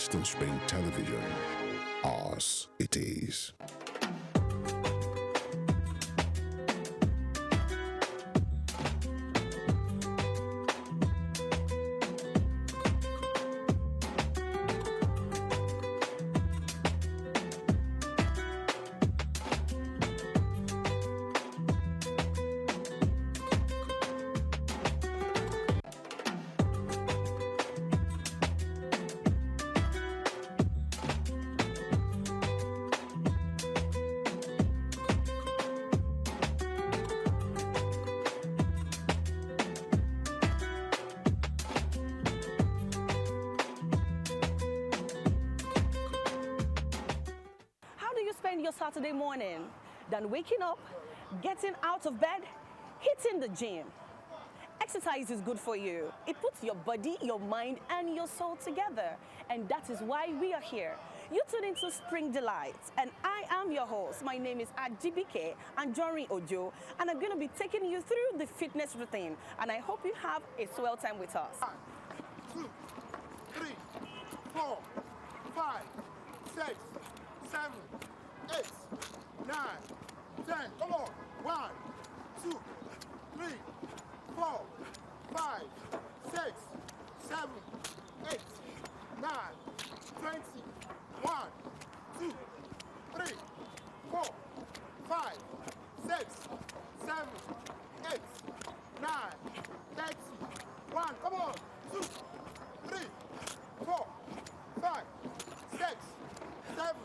Western Spring Television. Ours it is. Spend your Saturday morning than waking up, getting out of bed, hitting the gym. Exercise is good for you. It puts your body, your mind, and your soul together. And that is why we are here. You tune into Spring Delights, and I am your host. My name is Ajibike Anjorin Ojo, and I'm going to be taking you through the fitness routine. And I hope you have a swell time with us. 1, 2, 3, 4, 5, 6, 7, 8, 9, 10. Come on. 1, 2, 3, 4, 5, 6, 7, 8, 9, 20. 1, 2, 3, 4, 5, 6, 7, 8, 9, 30. 1. Come on. 2, 3, 4, 5, 6, 7,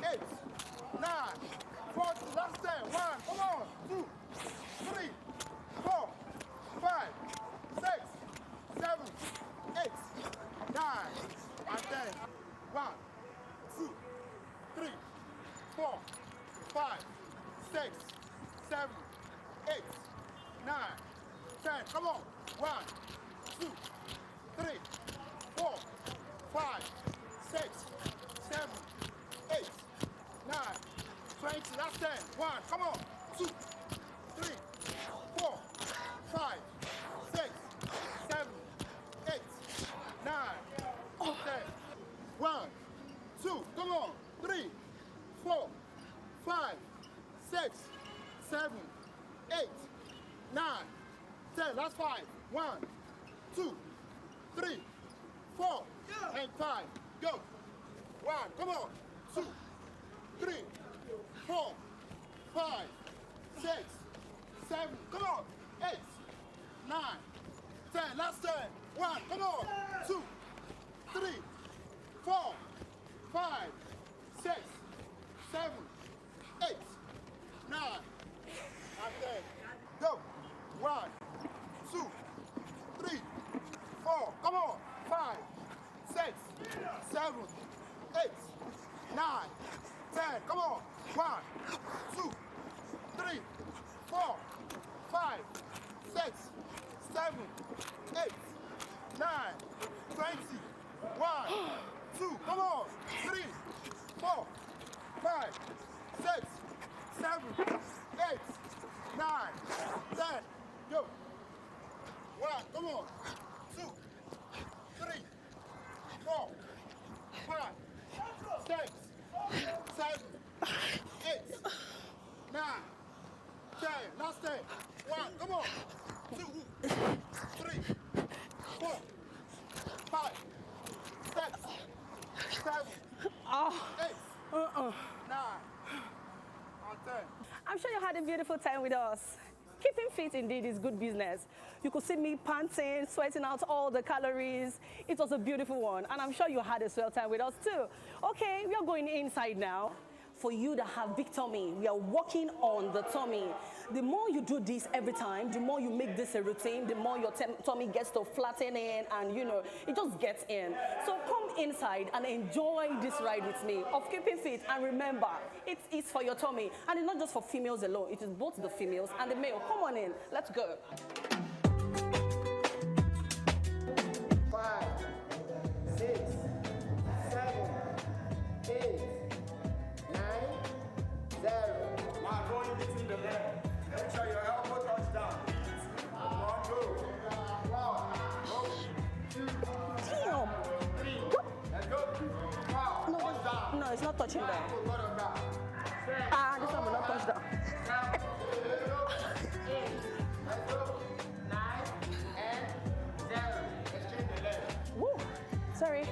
8, 9, 40. Last 10. 1. Come on. 2, 3, 4, 5, 6, 7, 8, 9, and 10. 1, 2, 3, 4, 5, 6, 7, 8, 9, 10. Come on. 1, 2, 3, 4, 5, 6, 7, 8, 9, 20. Last 10. 1. Come on. 2, 3, 4, 5, 6, 7, 8, 9, 10. 1, 2. Come on. 3, 4, 5, 6, 7, 8, 9, 10. Last 5. 1, 2, 3, 4, and 5. Go. 1. Come on. 2, 3, 4, 5, 6, 7. Come on. 8, 9, 10. Last 10. 1. Come on. 2, 3, 4, 5, 6, 7, 8, 9, and 10. Go. 1, 2, 3, 4. Come on. 5, 6, 7, 8, 9, 10. Come on. 1, 2, 3, 4, 5, 6, 7, 8, 9, 20. 1, 2. Come on. 3, 4, 5, 6, 7, 8, 9, 10. Go. 1. Come on. 2, 3, 4, 5, 6, 7, 8, 9, 10. Last 10. 1. Come on. 2, 3, 4, 5, 6, 7, 8, 9, and 10. I'm sure you had a beautiful time with us. Keeping fit indeed is good business. You could see me panting, sweating out all the calories. It was a beautiful one, and I'm sure you had a swell time with us too. Okay, we are going inside now. For you that have big tummy, we are working on the tummy. The more you do this every time, the more you make this a routine, the more your tummy gets to flatten in, and you know, it just gets in. So come inside and enjoy this ride with me of keeping fit. And remember, it is for your tummy, and it's not just for females alone. It is both the females and the male. Come on in, let's go. 5, 6, 7, 8, 9, 0. Now going between the legs. Make sure your elbow touch down. Come on, go. 1, go. 2, Damn. 3. Let's go. touching down. Go down. Ah, this one will not touch down. 8, let's go. 9 and 0. Exchange the leg. Woo. Sorry.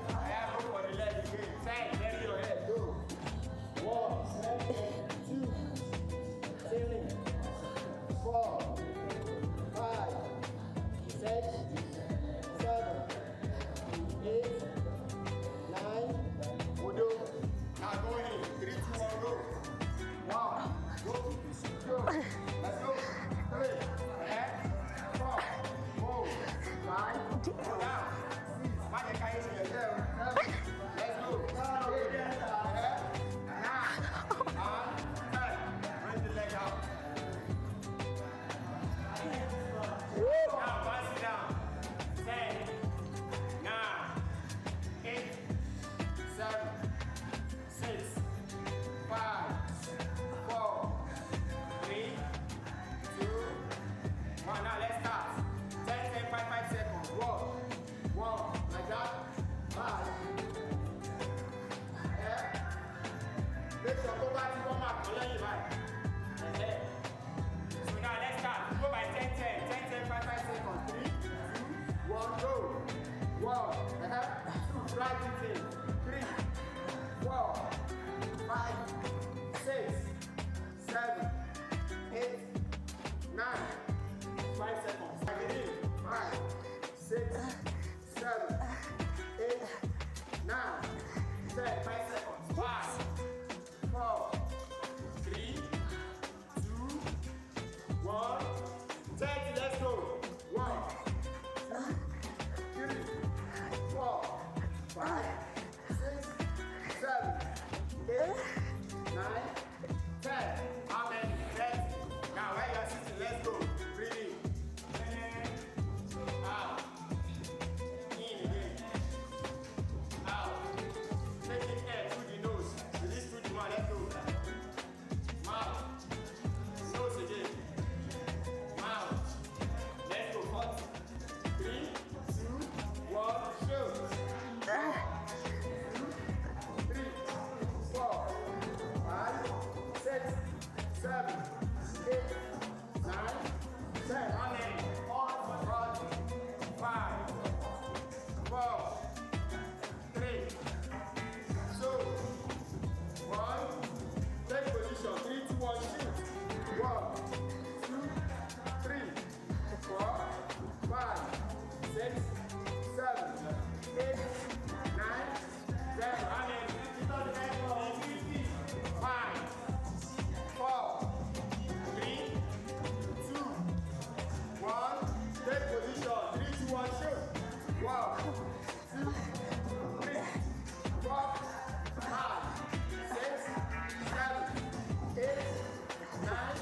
I have go for the leg again. 10, bury your head. Go. 1, 2, 3, 4, 5, 6, 7, 8, 9. Udo. Now go in. 3, 2, 1, go. 1, go. 2. Let's go. 3, and 4, 4, 5, go down. 6. Mind the carry to yourself. Let's go. 8, 9, and 10. Bring the leg out. Now pass it down. 10, 9, 8, 7, 6, 5, 4, 3, 2, 1. Now let's start. 10, 10, 5, 5 seconds. 1, 1, like that. 5. Yeah. Make sure go back to one mark. Don't let you back. Yeah. So now let's start. Go by 10, 10, 10, 10, 5, 5 seconds. 3, 2, 1, go. 1, 2, right it in. 3, 4, 5, 6, 7, 8, 9, 5 seconds. Back it in. 5, 6, 7, 8, 9, 10, 5 seconds. 5, 4, 3, 2, 1. 30, let's go. 1, 2, 3, 4, 5, 6, 7, 8, 9, 10. How many? 30. Now where you are sitting, let's go. Breathe in. Out. In again. Out. Take it air through the nose. Release through the mouth. Let's go. Mouth. Nose again. Mouth. Let's go. 40. 3, 2, 1, shoot. 3, 4, 5, 6, 7, 8, 9, 10. How many? 4, 5, 4, 3, 2, 1. Take position. 3, 2, 1, shoot. 1, 2, 3, 4, 5, 6, 7, 8, 9, 10. How many? 5, 4, 3, 2, 1. Take position. 3, 2, 1, shoot. 1, 2, 3, 4, 5, 6, 7, 8, 9,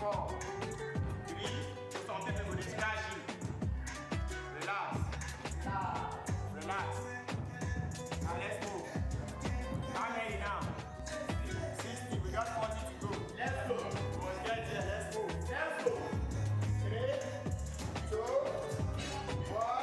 4, 3, so some people will discharge you. Relax. Relax. Now let's move. How many now? 60. We got 40 to go. Let's go. We must get there. Let's move. Let's go. 3, 2, 1.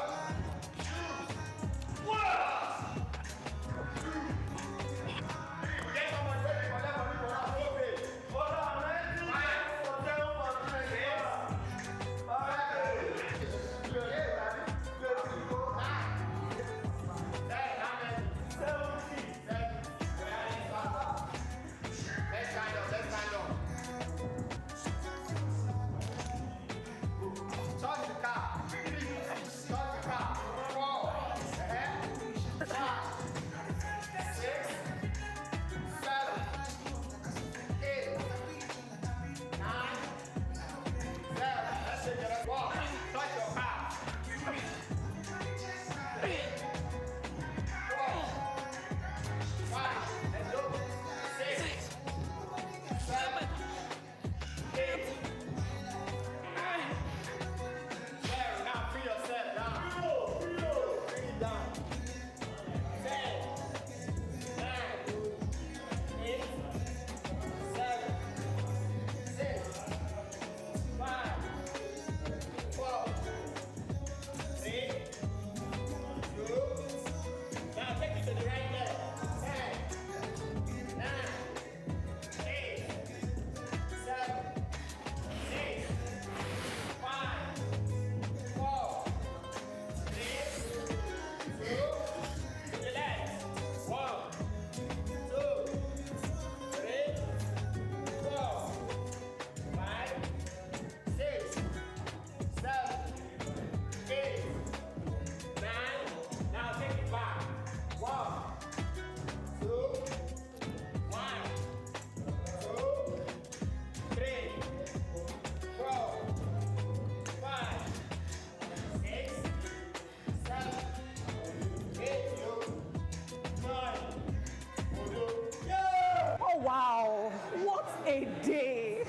Wow, what a day.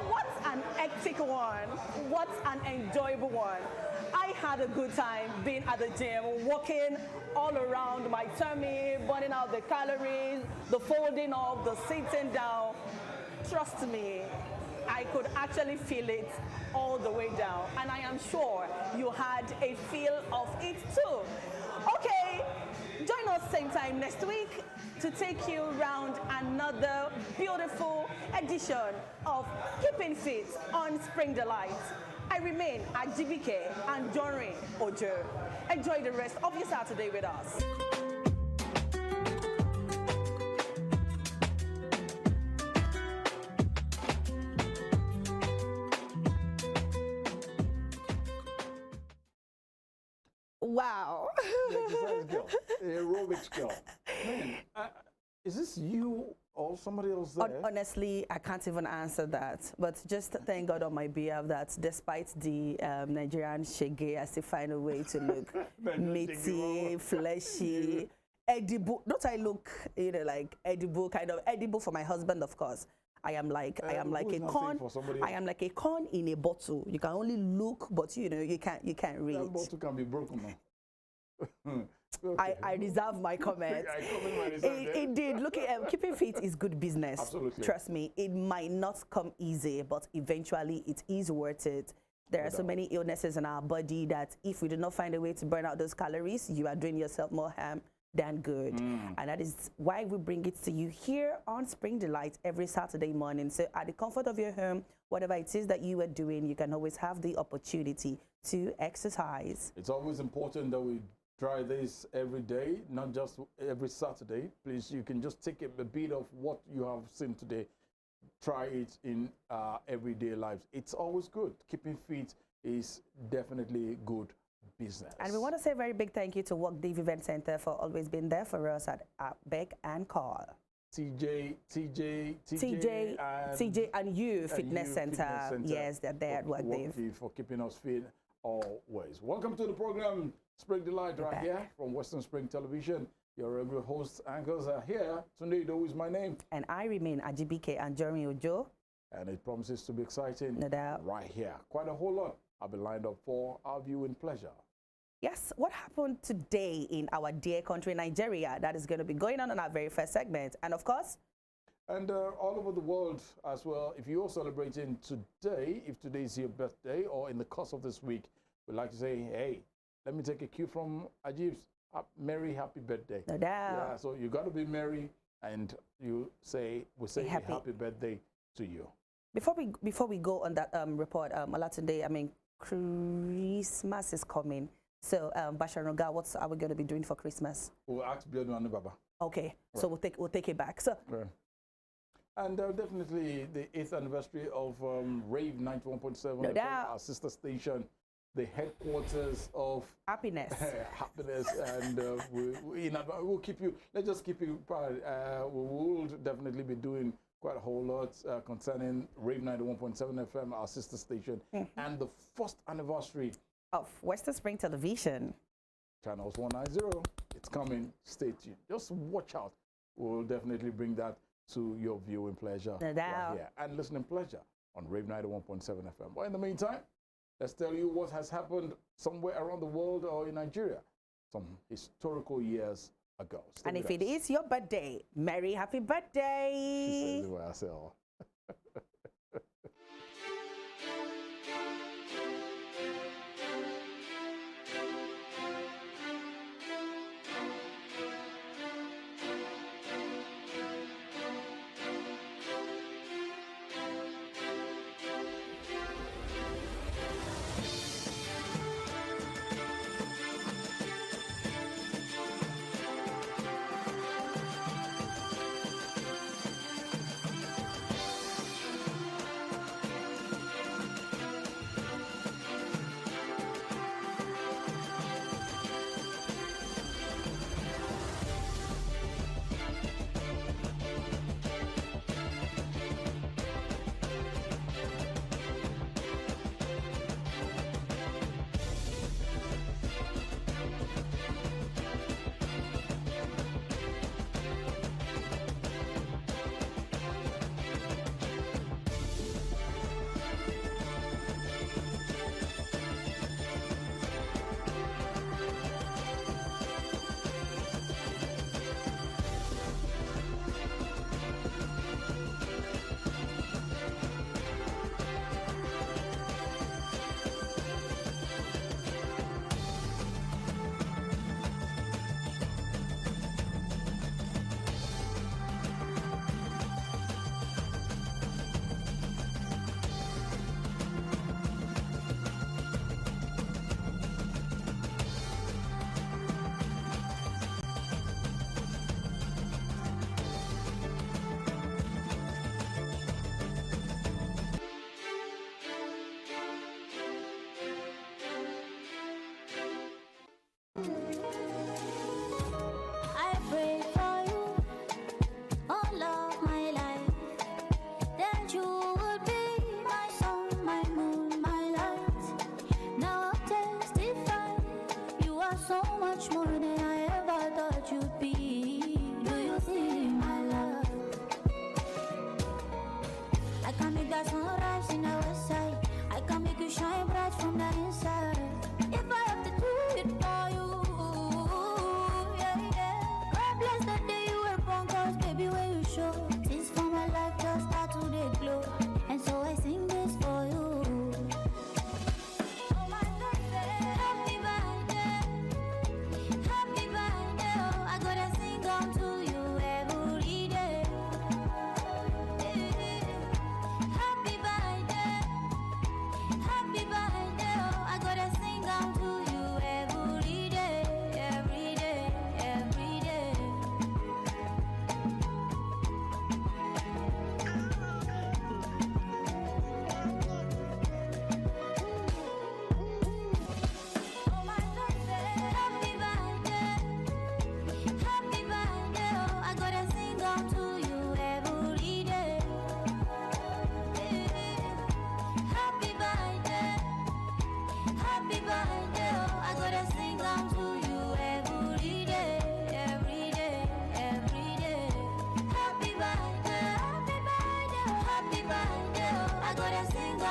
What an hectic one. What an enjoyable one. I had a good time being at the gym, walking all around my tummy, burning out the calories, the folding up, the sitting down. Trust me, I could actually feel it all the way down. And I am sure you had a feel of it too. Okay, join us same time next week to take you around another beautiful edition of Keeping Fit on Spring Delight. I remain at GBK and Jorin Ojo. Enjoy the rest of your Saturday with us. Wow. The exercise girl, the aerobics girl. Man, is this you or somebody else there? Honestly, I can't even answer that. But just thank God on my behalf that despite the Nigerian shege, I still find a way to look meaty, fleshy, edible. Don't I look, like edible, kind of edible for my husband, of course. I am like a corn. I am like a corn in a bottle. You can only look, but you can't read. That bottle can be broken now. Okay. I reserve my comment. Indeed, look at Keeping Fit is good business. Absolutely. Trust me, it might not come easy, but eventually it is worth it. There are so many illnesses in our body that if we do not find a way to burn out those calories, you are doing yourself more harm than good. And that is why we bring it to you here on Spring Delight every Saturday morning. So at the comfort of your home, whatever it is that you are doing, you can always have the opportunity to exercise. It's always important that we try this every day, not just every Saturday. Please, you can just take a bit of what you have seen today, try it in everyday lives. It's always good. Keeping fit is definitely good business. And we want to say a very big thank you to Work Div Event Center for always being there for us at Beck and Call. TJ and You Fitness Center. Yes, they're there at Work Div. For keeping us fit always. Welcome to the program, Spring Delight, right here from Western Spring Television. Your regular hosts, anchors are here. Tunde Idowu is my name. And I remain at GBK and Jorin Ojo. and it promises to be exciting No doubt. right here. Quite a whole lot I've been lined up for our viewing pleasure. Yes, what happened today in our dear country, Nigeria? That is going to be going on in our very first segment. And of course, And all over the world as well, if you're celebrating today, if today is your birthday or in the course of this week, we'd like to say, hey, let me take a cue from Ajib's merry happy birthday. no doubt. Yeah, so you got to be merry and we say happy. happy birthday to you. Before we go on that report, Olatunde, I mean, Christmas is coming. So, Basharuga, what are we going to be doing for Christmas? We'll ask Biodun Baba. Okay, so we'll take it back. So, Right. And definitely the 8th anniversary of Rave 91.7, No doubt. our sister station, the headquarters of happiness. happiness, and we'll keep you. Let's just keep you. We will definitely be doing quite a whole lot concerning Rave 91.7 FM, our sister station, and the 1st anniversary Of Western Spring Television. Channels 190. It's coming. Stay tuned. Just watch out. We'll definitely bring that to your viewing pleasure No doubt. right here and listening pleasure on Rave 91.7 FM. But in the meantime, let's tell you what has happened somewhere around the world or in Nigeria some historical years ago. Stay And with if it us. is your birthday, merry happy She birthday. says it by herself.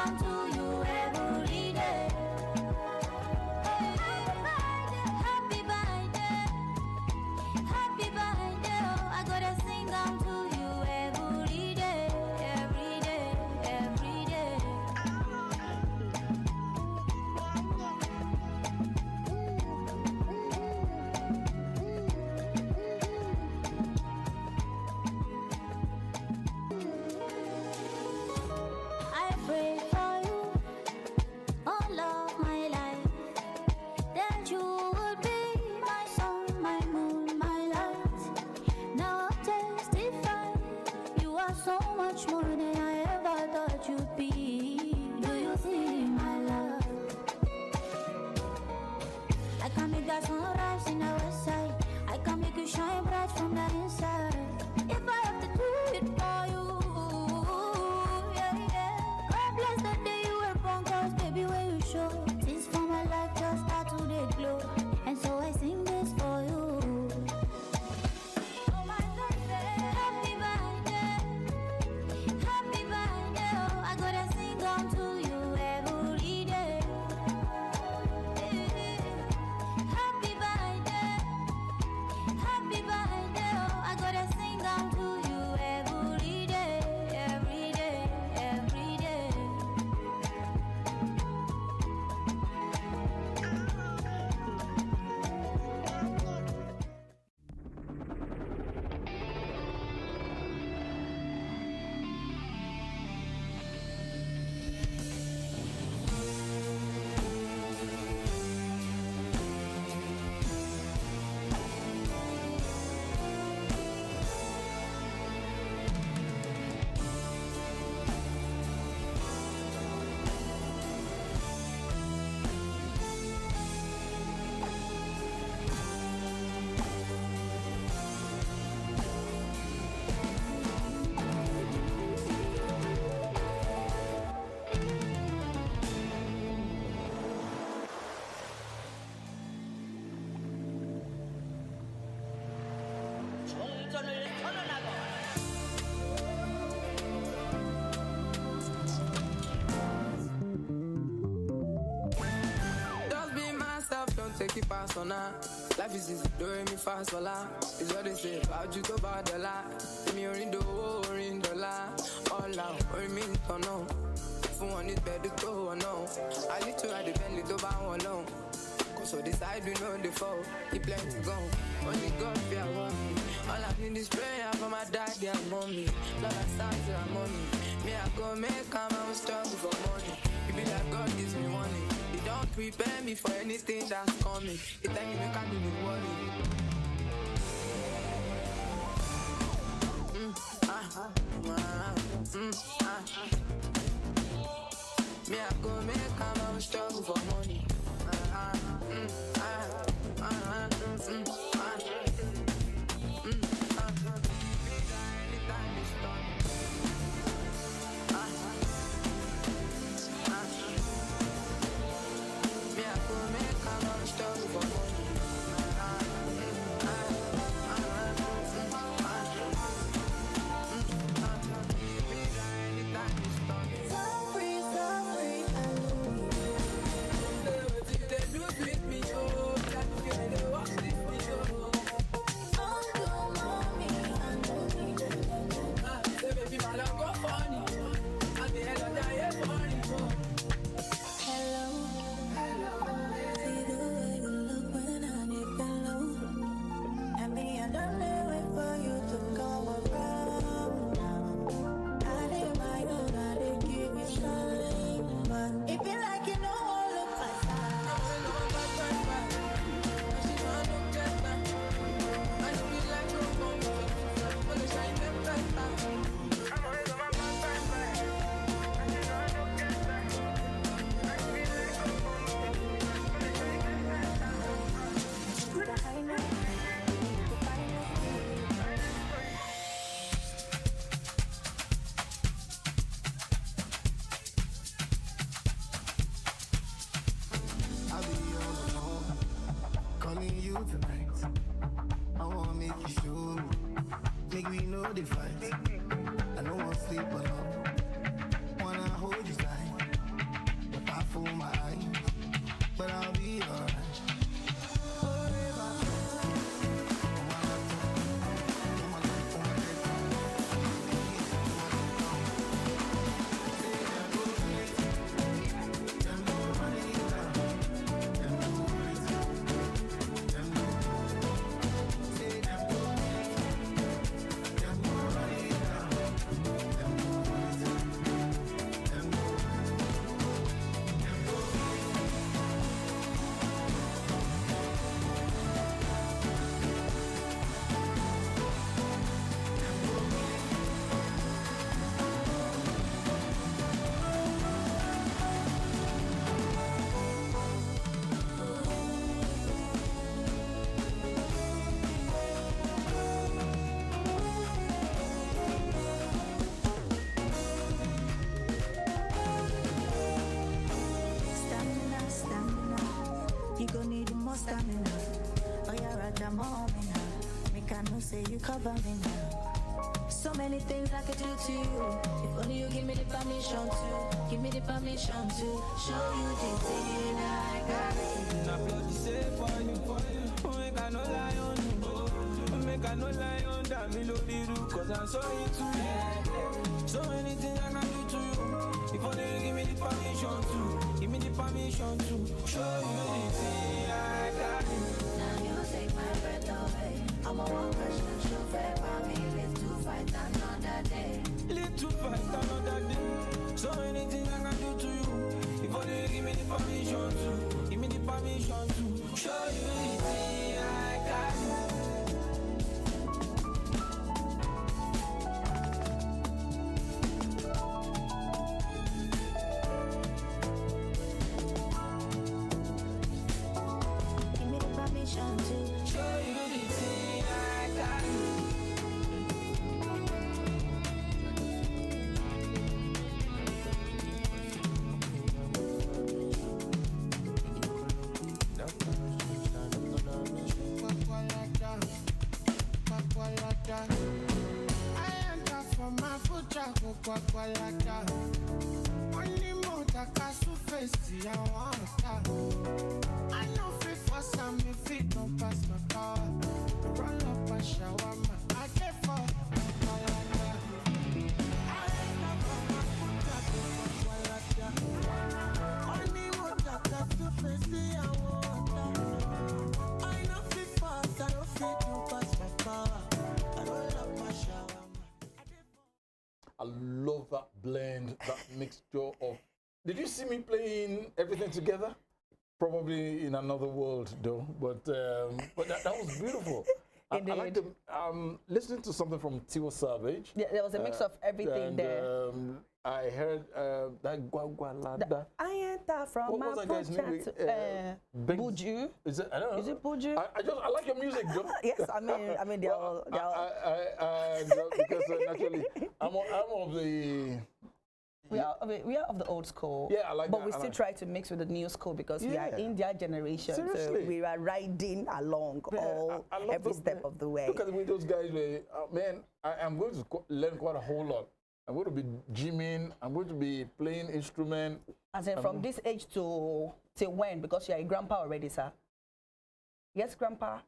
down to you every day. Happy birthday, happy birthday, oh, I gotta sing down to you every day, every day, every day. I pray for you all of my life, that you would be my sun, my moon, my light. Now I'll testify, you are so much more than I ever thought you'd be. Do you see my love? I can make that sunrise in the west side. I can make you shine bright from the inside. If I have to do it for you, yeah, yeah. God bless the day you were born, 'cause baby, when you show, things for my life just start to they glow. And so I sing this for you. Oh my birthday, happy birthday, oh, I gotta sing on to you every day. Happy birthday, oh, I gotta sing on to you every day, every day, every day. Just be myself, don't take it personal. Life is easy, don't make me fast for la. It's what they say about you to bad a lot. Me or in the la. All out, or me to know. If you want it better, go or no. I need to ride the Bentley to buy one alone. Cause so decide we know the fall. He playing to go. Only God fear one. All I need is prayer for my daddy and mommy. Love I start to have money. Me I go make come and struggle for money. It be like God gives me money. He don't prepare me for anything that's coming. He tell me make I do the worry. Me I go make come and struggle for money. you cover me now. So many things I could do to you. If only you give me the permission to. Give me the permission to show you the thing I got. I bloody say for you. Make I no lie on you. Make I no lie on that. Me love you cause I'm so into you. So many things I can do to you. If only you give me the permission to. Give me the permission to show you the thing I got. Now you take my breath away. I'm a one person chauffeur for me. Live to fight another day. Live to fight another day. So many things I can do to you. If only you give me the permission to. Give me the permission to show you the thing I got. Give me the permission to Show you the thing I got. I enter from my foot track, Kwakwalaka. Only motor casu face, I want I know fit for some, if it don't pass my car. Run up a shawarma, I get for Kwakwalaka. I enter from my foot track, Kwakwalaka. Only motor casu face, I want I know fit for some, if it don't pass my car. I roll up my shawarma. I love that blend, that mixture of. Did you see me playing everything together? Probably in another world, though. But that was beautiful. I like Indeed. listening to something from Tiwa Savage. Yeah, there was a mix of everything and, there. I heard that Gwagwalada. I enter from What my was that guy's name? Benz- Buju. Is it? I don't know. Is it Buju? I like your music, though. Yes, I mean they're all. Because naturally, I'm of the. We are of the old school. Yeah, I like but that. we I still like- try to mix with the new school because we are Yeah. in their generation. Seriously. So we are riding along I love every those- step of the way. Look at the way those guys were. Man, I'm going to learn quite a whole lot. I'm going to be gymming. I'm going to be playing instrument. As in from this age to till when? Because you are a grandpa already, sir. Yes, grandpa.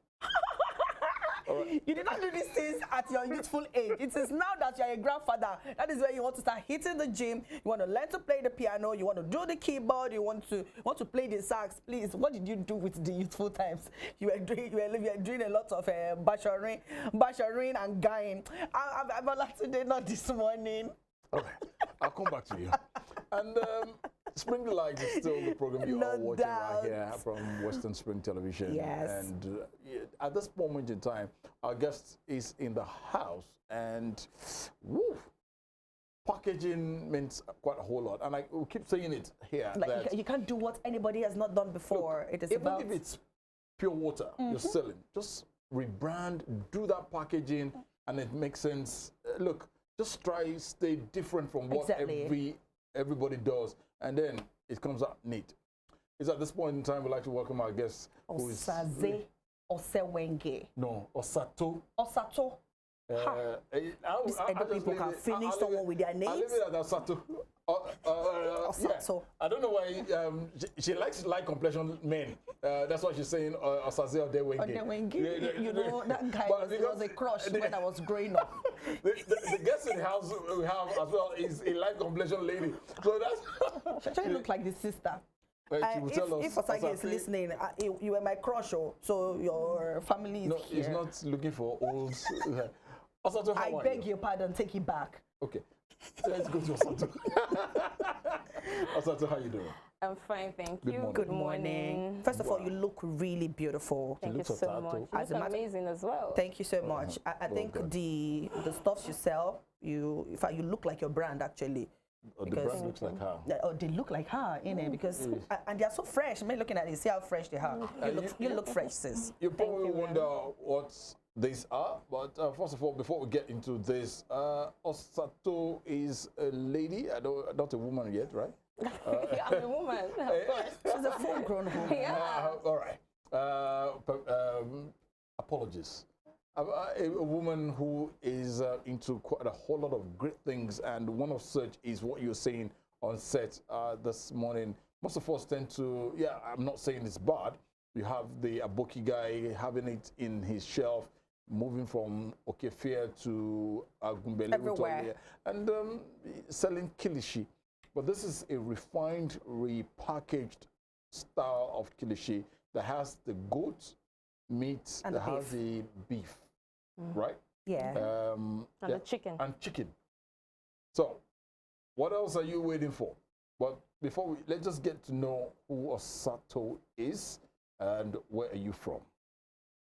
You did not do these things at your youthful age. It is now that you are a grandfather. That is where you want to start hitting the gym. You want to learn to play the piano. You want to do the keyboard. You want to play the sax. Please, what did you do with the youthful times? You were doing a lot of bashering and guying. I'm allowed today, not this morning. All right, I'll come back to you. And Spring Delight is still the program you No are watching doubt. right here from Western Spring Television. Yes. And at this moment in time, our guest is in the house, and woo, packaging means quite a whole lot. And I will keep saying it here. Like that you can't do what anybody has not done before. It is even about if it's pure water you're selling, just rebrand, do that packaging, and it makes sense. Look, just try stay different from what Exactly. everybody does, and then it comes out neat. It's at this point in time we'd like to welcome our guest, who is Osaze Osewenge. Osato. Osato. These Edo people can finish someone with their I leave names. it at Osato. Osato. I don't know why she likes light complexion men. That's why she's saying Osaze Odewenge. Odewenge. You know, that guy But was a crush when I was growing up. The guest in the house we have as well is a light complexion lady. So that's. She actually looked like the sister. She will tell us. If Osage is Osase- listening, you were my crush, so your family is No, here. he's not looking for old. Osato, how I are beg you? your pardon, take it back. Okay, let's go to Osato. Osato, how you doing? I'm fine, thank Good you. morning. Good morning. First of all, you look really beautiful. Thank you looks so Otato. much. You As a look matter- amazing as well. Thank you so much. I think welcome. the stuffs you sell, in fact, you look like your brand actually. The Because- brand looks like how? Oh, they look like her, innit? Because and they are so fresh. Man, looking at it, see how fresh they are. You look fresh, sis. You probably wonder what these are, but first of all, before we get into this, Osato is a lady, not a woman yet, right? I'm a woman, of course. She's a full-grown woman. Yeah. All right. Apologies. a woman who is into quite a whole lot of great things, and one of such is what you're saying on set this morning. Most of us tend to, yeah, I'm not saying it's bad. You have the Aboki guy having it in his shelf, moving from Okefia to Agumbele, Everywhere. and selling kilishi. But this is a refined, repackaged style of kilishi that has the goat meat, And that the has beef. the beef, right? Yeah. And Yeah, the chicken. and chicken. So, what else are you waiting for? But before let's just get to know who Osato is and where are you from?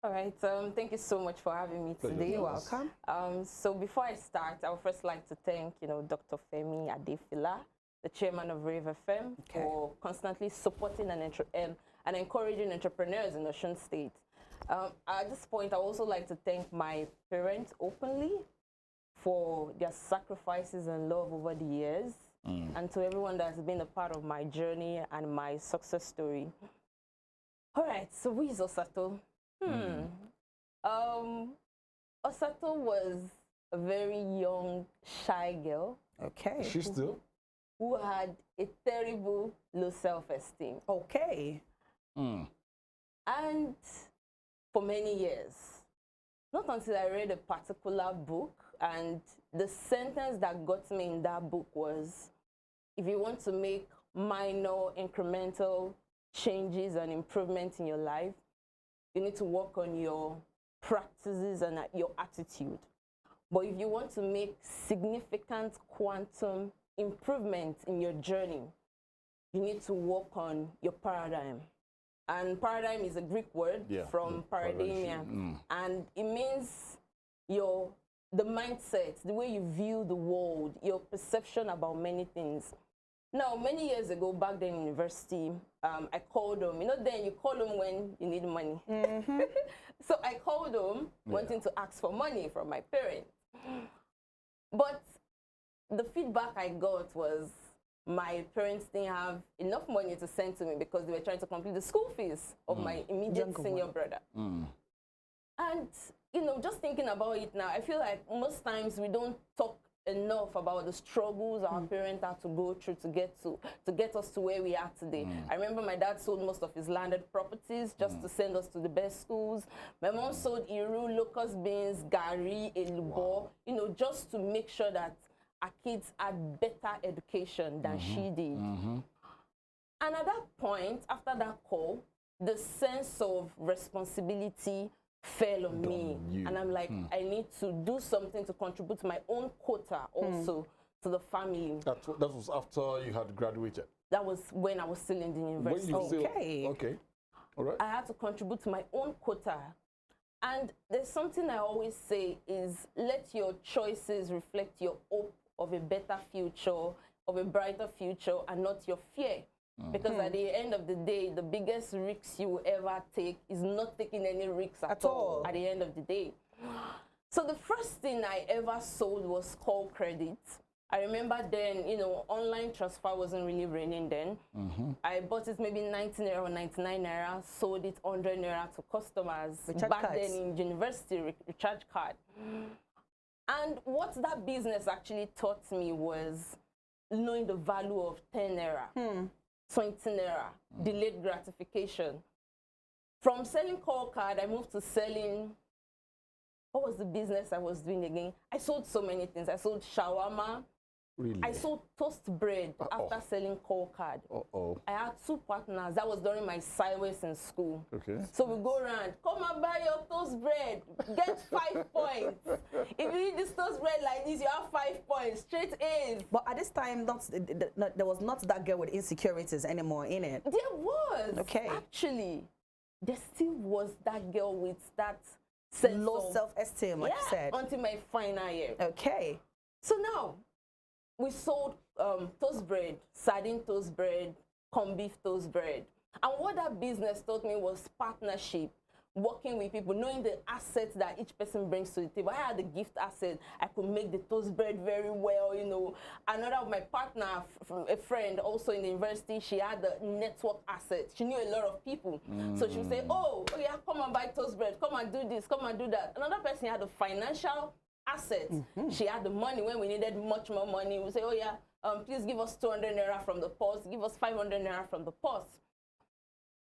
All right. Thank you so much for having me Pleasure today. is ours. Welcome. So before I start, I would first like to thank, Dr. Femi Adefila, the chairman of Rave FM, Okay. for constantly supporting and encouraging entrepreneurs in Osun State. At this point, I would also like to thank my parents openly for their sacrifices and love over the years, and to everyone that has been a part of my journey and my success story. All right, so who is Osato? Osato was a very young, shy girl Okay. She still? who had a terrible low self-esteem. Okay. And for many years, not until I read a particular book, and the sentence that got me in that book was, if you want to make minor incremental changes and improvements in your life, you need to work on your practices and your attitude. But if you want to make significant quantum improvements in your journey, you need to work on your paradigm. And paradigm is a Greek word from parademia. And it means the mindset, the way you view the world, your perception about many things. Now, many years ago, back then in university, I called home. Then you call home when you need money. So I called home wanting to ask for money from my parents. But the feedback I got was my parents didn't have enough money to send to me because they were trying to complete the school fees of my immediate senior brother. And, just thinking about it now, I feel like most times we don't talk enough about the struggles our parents had to go through to get us to where we are today. I remember my dad sold most of his landed properties just to send us to the best schools. My mom sold iru, locust beans, gari, elubo, just to make sure that our kids had better education than she did. And at that point, after that call, the sense of responsibility fell on me. And I'm like, I need to do something to contribute my own quota also to the family. That was after you had graduated. That was when I was still in the university. Okay. All right. I had to contribute to my own quota. And there's something I always say is, let your choices reflect your hope of a better future, of a brighter future, and not your fear. Because at the end of the day, the biggest risks you will ever take is not taking any risks at all at the end of the day. So the first thing I ever sold was call credit. I remember then, online transfer wasn't really raining then. I bought it maybe 19 naira or 99 naira, sold it 100 naira to customers. Back then in university, recharge card. And what that business actually taught me was knowing the value of 10 naira. 20 naira, delayed gratification. From selling call card, I moved to selling, what was the business I was doing again? I sold so many things. I sold shawarma. Really? I sold toast bread after selling call card. I had 2 partners. That was during my sideways in school. Okay. So we go around, come and buy your toast bread, get 5 points. If you eat this toast bread like this, you have 5 points, straight A's. But at this time, there was not that girl with insecurities anymore in it. There was. Okay. Actually, there still was that girl with that sense Low of self-esteem, like you said. until my final year. Okay. So now, we sold toast bread, sardine toast bread, corned beef toast bread. And what that business taught me was partnership. working with people, knowing the assets that each person brings to the table. I had the gift asset. I could make the toast bread very well, you know. Another of my partner, a friend also in the university, she had the network asset. She knew a lot of people. So she would say, oh yeah, come and buy toast bread, come and do this, come and do that. Another person had the financial assets. She had the money when we needed much more money. We say, oh yeah, please give us 200 naira from the purse, give us 500 naira from the purse.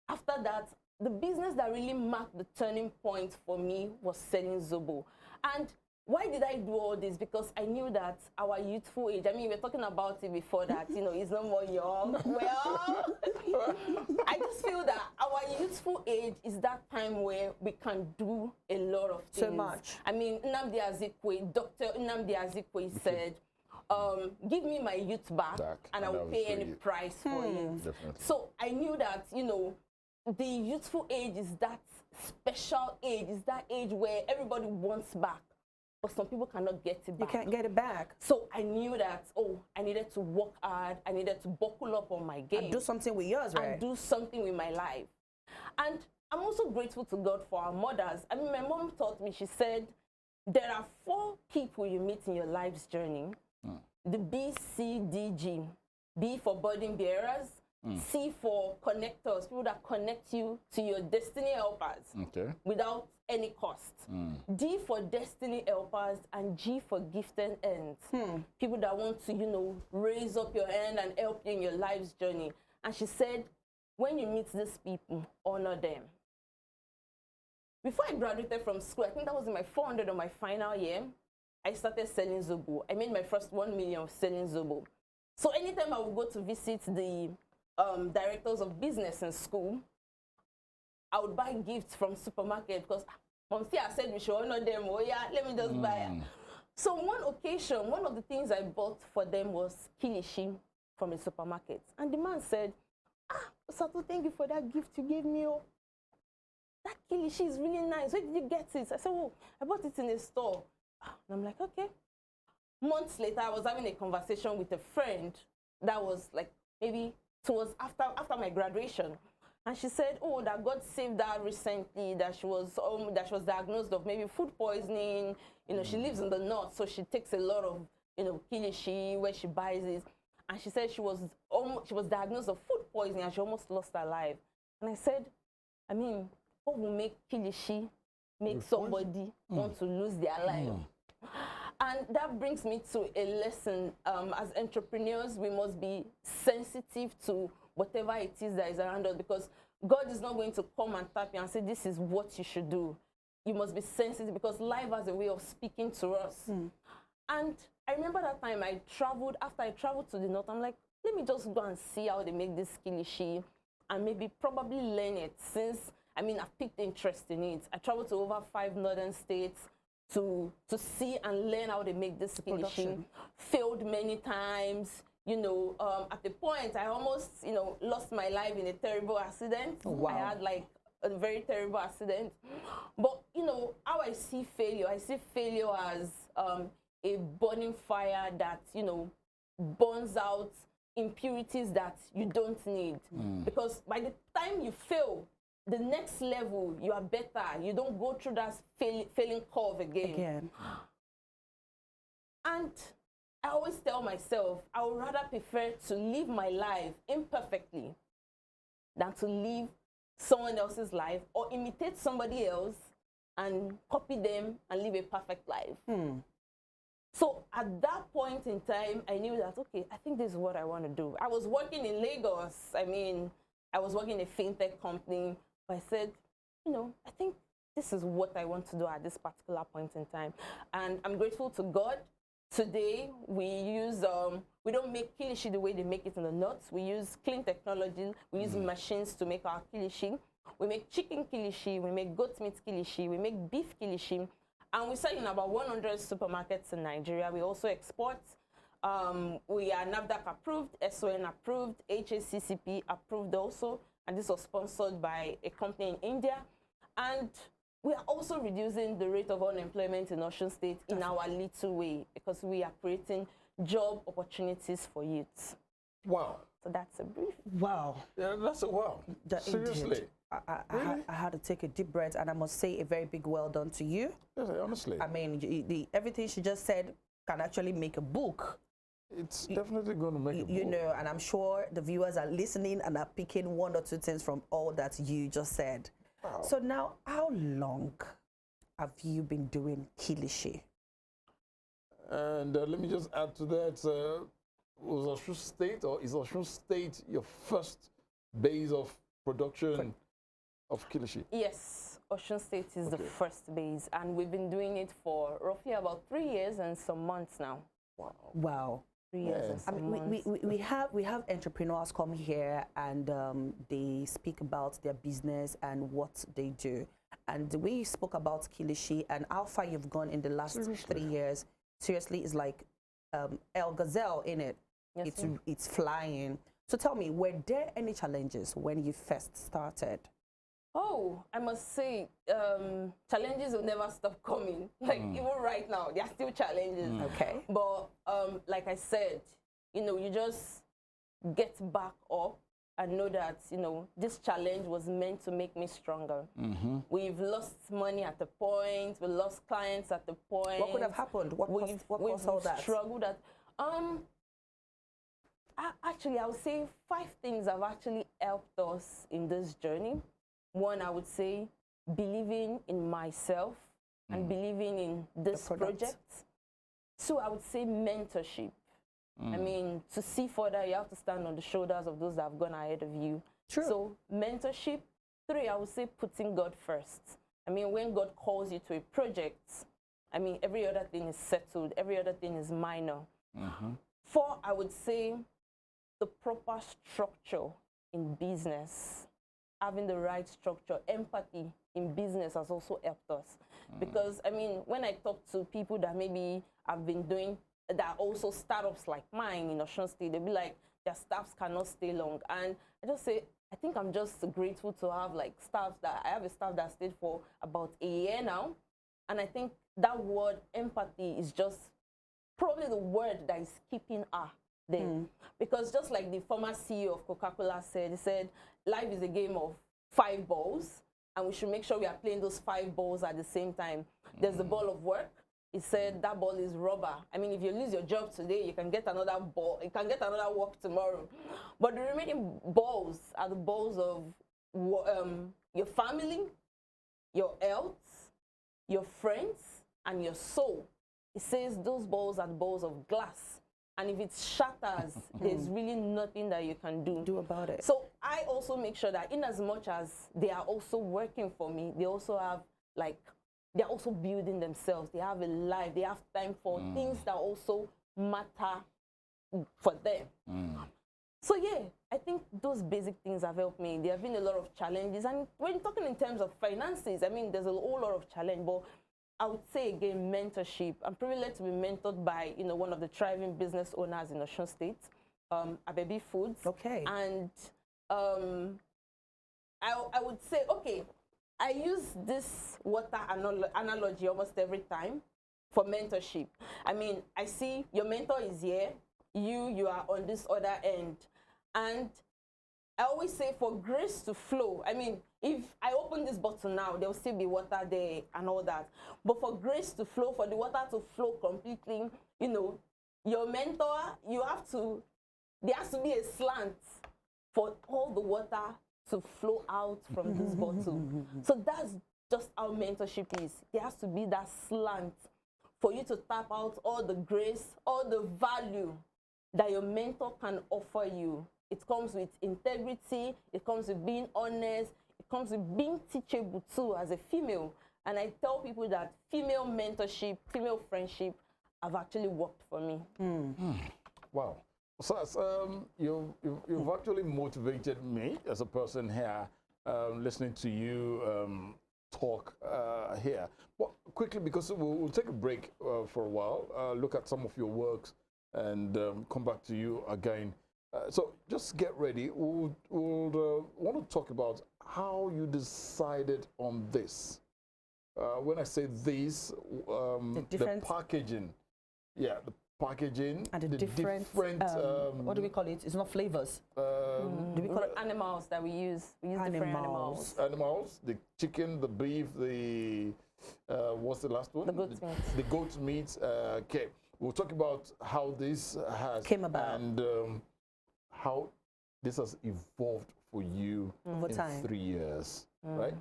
After that, the business that really marked the turning point for me was selling Zobo. And why did I do all this? Because I knew that our youthful age, I mean, we were talking about it before that, you know, it's no more young. Well, I just feel that our youthful age is that time where we can do a lot of things. So much. I mean, Nnamdi Azikiwe, Dr. Nnamdi Azikiwe said, give me my youth back and I will pay any price for it. Definitely. So I knew that, you know, the youthful age is that special age, is that age where everybody wants back, but some people cannot get it back. You can't get it back. So I knew that, oh, I needed to work hard, I needed to buckle up on my game. And do something with yours, right? And do something with my life. And I'm also grateful to God for our mothers. I mean, my mom taught me, she said, there are 4 people you meet in your life's journey. The B, C, D, G. B for burden bearers. C for connectors, people that connect you to your destiny helpers without any cost. D for destiny helpers, and G for gifted ends. People that want to, you know, raise up your hand and help you in your life's journey. And she said, when you meet these people, honor them. Before I graduated from school, I think that was in my 400 of my final year, I started selling Zobo. I made my first 1 million of selling Zobo. So anytime I would go to visit the directors of business in school, I would buy gifts from supermarket because Mom said we should honor them. Oh yeah, let me just buy it. So on one occasion, one of the things I bought for them was kilishi from a supermarket. And the man said, Sato, thank you for that gift you gave me. Oh, that kilishi is really nice. Where did you get it? I said, oh, I bought it in a store. And I'm like, okay. Months later, I was having a conversation with a friend that was like maybe towards after my graduation, and she said, oh, that God saved her recently, that she was diagnosed of maybe food poisoning. You know, she lives in the north, so she takes a lot of, you know, kilishi where she buys it. And she said she was diagnosed of food poisoning and she almost lost her life. And I said, I mean, what will make kilishi make somebody want to lose their life? And that brings me to a lesson. As entrepreneurs, we must be sensitive to whatever it is that is around us, because God is not going to come and tap you and say, this is what you should do. You must be sensitive because life has a way of speaking to us. And I remember that time after I traveled to the north, I'm like, let me just go and see how they make this kilishi and maybe probably learn it, since, I mean, I've picked interest in it. I traveled to over 5 northern states to see and learn how they make this kilishi. Failed many times. You know, at the point, I almost, you know, lost my life in a terrible accident. Oh, wow. I had like a very terrible accident. But, you know, how I see failure as a burning fire that, you know, burns out impurities that you don't need. Because by the time you fail, the next level, you are better. You don't go through that failing curve again. And I always tell myself, I would rather prefer to live my life imperfectly than to live someone else's life or imitate somebody else and copy them and live a perfect life. So at that point in time, I knew that, okay, I think this is what I want to do. I was working in Lagos. I mean, I was working in a fintech company. I said, you know, I think this is what I want to do at this particular point in time. And I'm grateful to God. Today, we use, we don't make kilishi the way they make it in the north. We use clean technology. We use machines to make our kilishi. We make chicken kilishi. We make goat meat kilishi. We make beef kilishi. And we sell in about 100 supermarkets in Nigeria. We also export. We are NAFDAC approved, SON approved, HACCP approved also. And this was sponsored by a company in India. And we are also reducing the rate of unemployment in Osun State in our little way, because we are creating job opportunities for youth. Wow. So that's a brief. Wow. Yeah, that's a wow. Seriously. I had to take a deep breath, and I must say a very big well done to you. Yes, honestly. I mean, everything she just said can actually make a book. It's definitely going to make a You book. know, and I'm sure the viewers are listening and are picking one or two things from all that you just said. Wow. So now, how long have you been doing Kilishi? And let me just add to that, was Osun State, or is Osun State your first base of production of Kilishi? Yes, Osun State is the first base, and we've been doing it for roughly about 3 years and some months now. Wow. Wow. 3 years and Yes. I some mean, months. we have entrepreneurs come here and they speak about their business and what they do. And we spoke about Kilishi and how far you've gone in the last 3 years. Seriously, it's like El Gazelle in it. Yes, ma'am. It's flying. So tell me, were there any challenges when you first started? Oh, I must say, challenges will never stop coming. Like even right now, there are still challenges. Okay. But like I said, you know, you just get back up and know that, you know, this challenge was meant to make me stronger. We've lost money at the point, we lost clients at the point. What could have happened? What caused all that? Struggled at. Actually, I would say 5 things have actually helped us in this journey. One, I would say believing in myself and believing in this product. project. 2, I would say mentorship. I mean, to see further, you have to stand on the shoulders of those that have gone ahead of you. True. So mentorship. 3, I would say putting God first. I mean, when God calls you to a project, I mean, every other thing is settled. Every other thing is minor. 4, I would say the proper structure in business. Having the right structure, empathy in business has also helped us. Because, I mean, when I talk to people that maybe have been doing, that are also startups like mine in Osun State, they'll be like, their staffs cannot stay long. And I just say, I think I'm just grateful to have like staffs that, I have a staff that stayed for about a year now. And I think that word empathy is just probably the word that is keeping her there. Because just like the former CEO of Coca-Cola said, he said, life is a game of 5 balls, and we should make sure we are playing those 5 balls at the same time. There's the ball of work. He said that ball is rubber. I mean, if you lose your job today, you can get another ball. You can get another work tomorrow. But the remaining balls are the balls of your family, your health, your friends, and your soul. He says those balls are the balls of glass. And if it shatters, there's really nothing that you can do about it. So I also make sure that in as much as they are also working for me, they also have like, they're also building themselves. They have a life. They have time for things that also matter for them. So yeah, I think those basic things have helped me. There have been a lot of challenges. And when talking in terms of finances, I mean, there's a whole lot of challenge, but I would say again, mentorship. I'm privileged to be mentored by, you know, one of the thriving business owners in Osun State, Abebi Foods. Okay. And I would say, okay, I use this water analogy almost every time for mentorship. I mean, I see your mentor is here, you are on this other end. And I always say for grace to flow, I mean, if I open this bottle now, there will still be water there and all that. But for grace to flow, for the water to flow completely, you know, your mentor, there has to be a slant for all the water to flow out from this bottle. So that's just how mentorship is. There has to be that slant for you to tap out all the grace, all the value that your mentor can offer you. It comes with integrity, it comes with being honest, it comes with being teachable too as a female. And I tell people that female mentorship, female friendship have actually worked for me. Wow. So you've actually motivated me as a person here, listening to you talk here. Well, quickly, because we'll take a break for a while, look at some of your works, and come back to you again. So just get ready. We'll want to talk about how you decided on this. When I say this, the packaging, yeah, the packaging And the different what do we call it? It's not flavors. Do we call it animals that we use? We use different animals. Animals, the chicken, the beef, the what's the last one? The goat meat. The goat meat. Okay, we'll talk about how this has Came about. and how this has evolved for you Over in time. 3 years, right?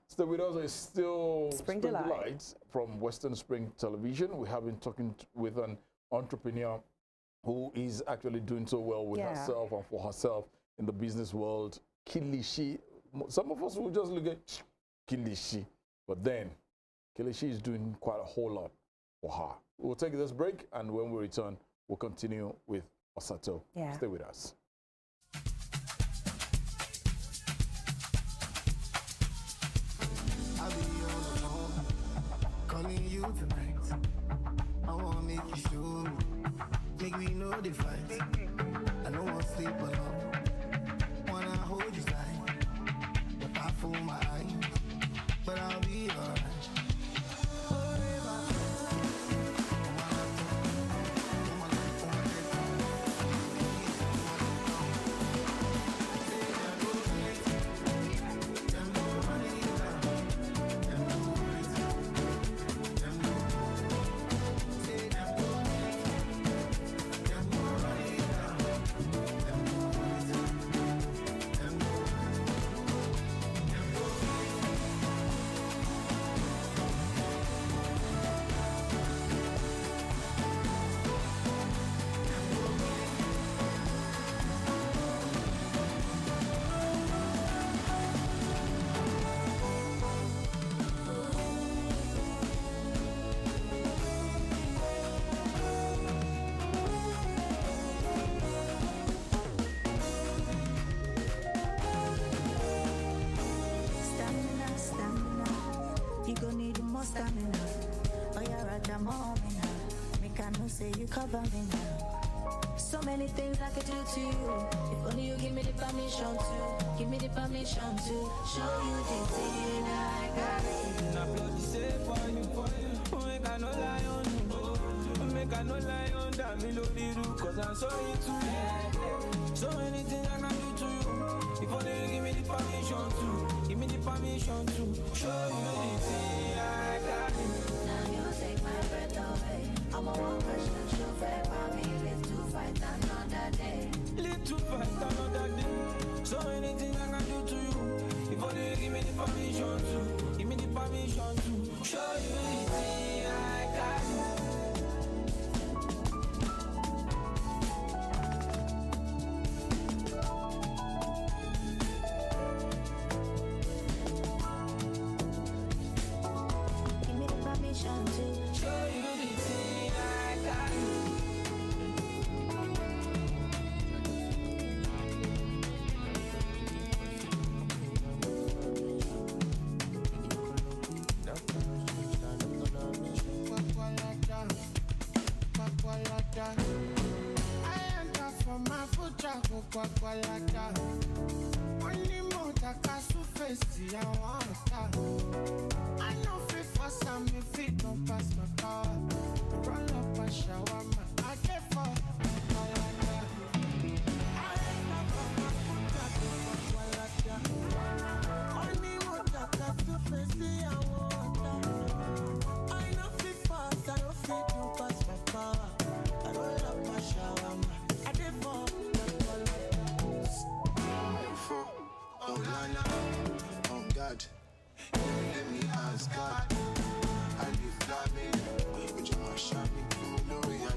Stay with us. It's still Spring Delight. Delights from Western Spring Television. We have been talking with an entrepreneur who is actually doing so well with Yeah. herself and for herself in the business world. Kilishi. Some of us will just look at Kilishi, but then Kilishi is doing quite a whole lot for her. We'll take this break, and when we return, we'll continue with Osato. Yeah. Stay with us. I'll be on the phone, calling you tonight. I wanna make you show me, make me know the fight. I don't wanna sleep alone, wanna hold you tight, but I fool my eyes, but I'll be alright. Stamina, stamina. You gon' need more stamina. Oh, yeah, Raja, more me now. Make I know say you cover me now. So many things I could do to you. If only you give me the permission to. Give me the permission to show you the thing I got it. Now bloody say for you. Make I no lie on you. Make I no lie on that melody, cause I'm so into you. So many things I can do to you. If only you give me the permission to. Give me the permission to show you the thing I got it. Now you take my breath away. I'm a one question chauffeur for me. Live to fight another day. Live to fight another day. So many things I can do to you. If only you give me the permission to. Give me the permission to show you the thing I got it. Give me the permission to. Show you the thing I got it. I enter from my foot track, Kwakwalata. Only more that I face the water. I know fit for some, if it don't pass my power. Roll up a shawarma, I get for Kwakwalata. I enter from my foot track, Kwakwalata. Only more that I face the water. I know fit for some, I don't fit to pass my power. I roll up my shawarma, I get for Kwakwalata. Oh, Lana, oh God, let me ask God. I live flamming, but you must show me, you know we are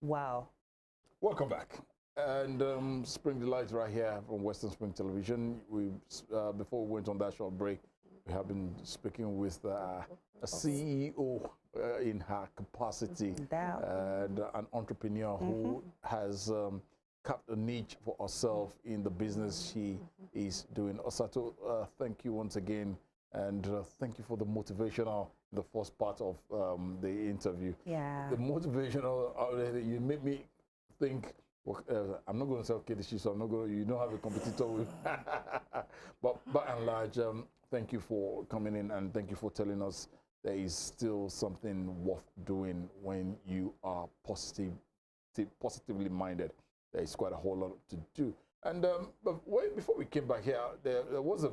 Wow. Welcome back. And Spring Delight right here from Western Spring Television. Before we went on that short break, we have been speaking with a CEO in her capacity and an entrepreneur who has carved a niche for herself in the business she is doing. Osato, thank you once again, and thank you for the motivational, the first part of the interview. Yeah. The motivational, you made me think. I'm not going to say okay, so I'm not going to, you don't have a competitor with. But by and large, thank you for coming in, and thank you for telling us there is still something worth doing when you are positively minded. There is quite a whole lot to do. And before we came back here, there was a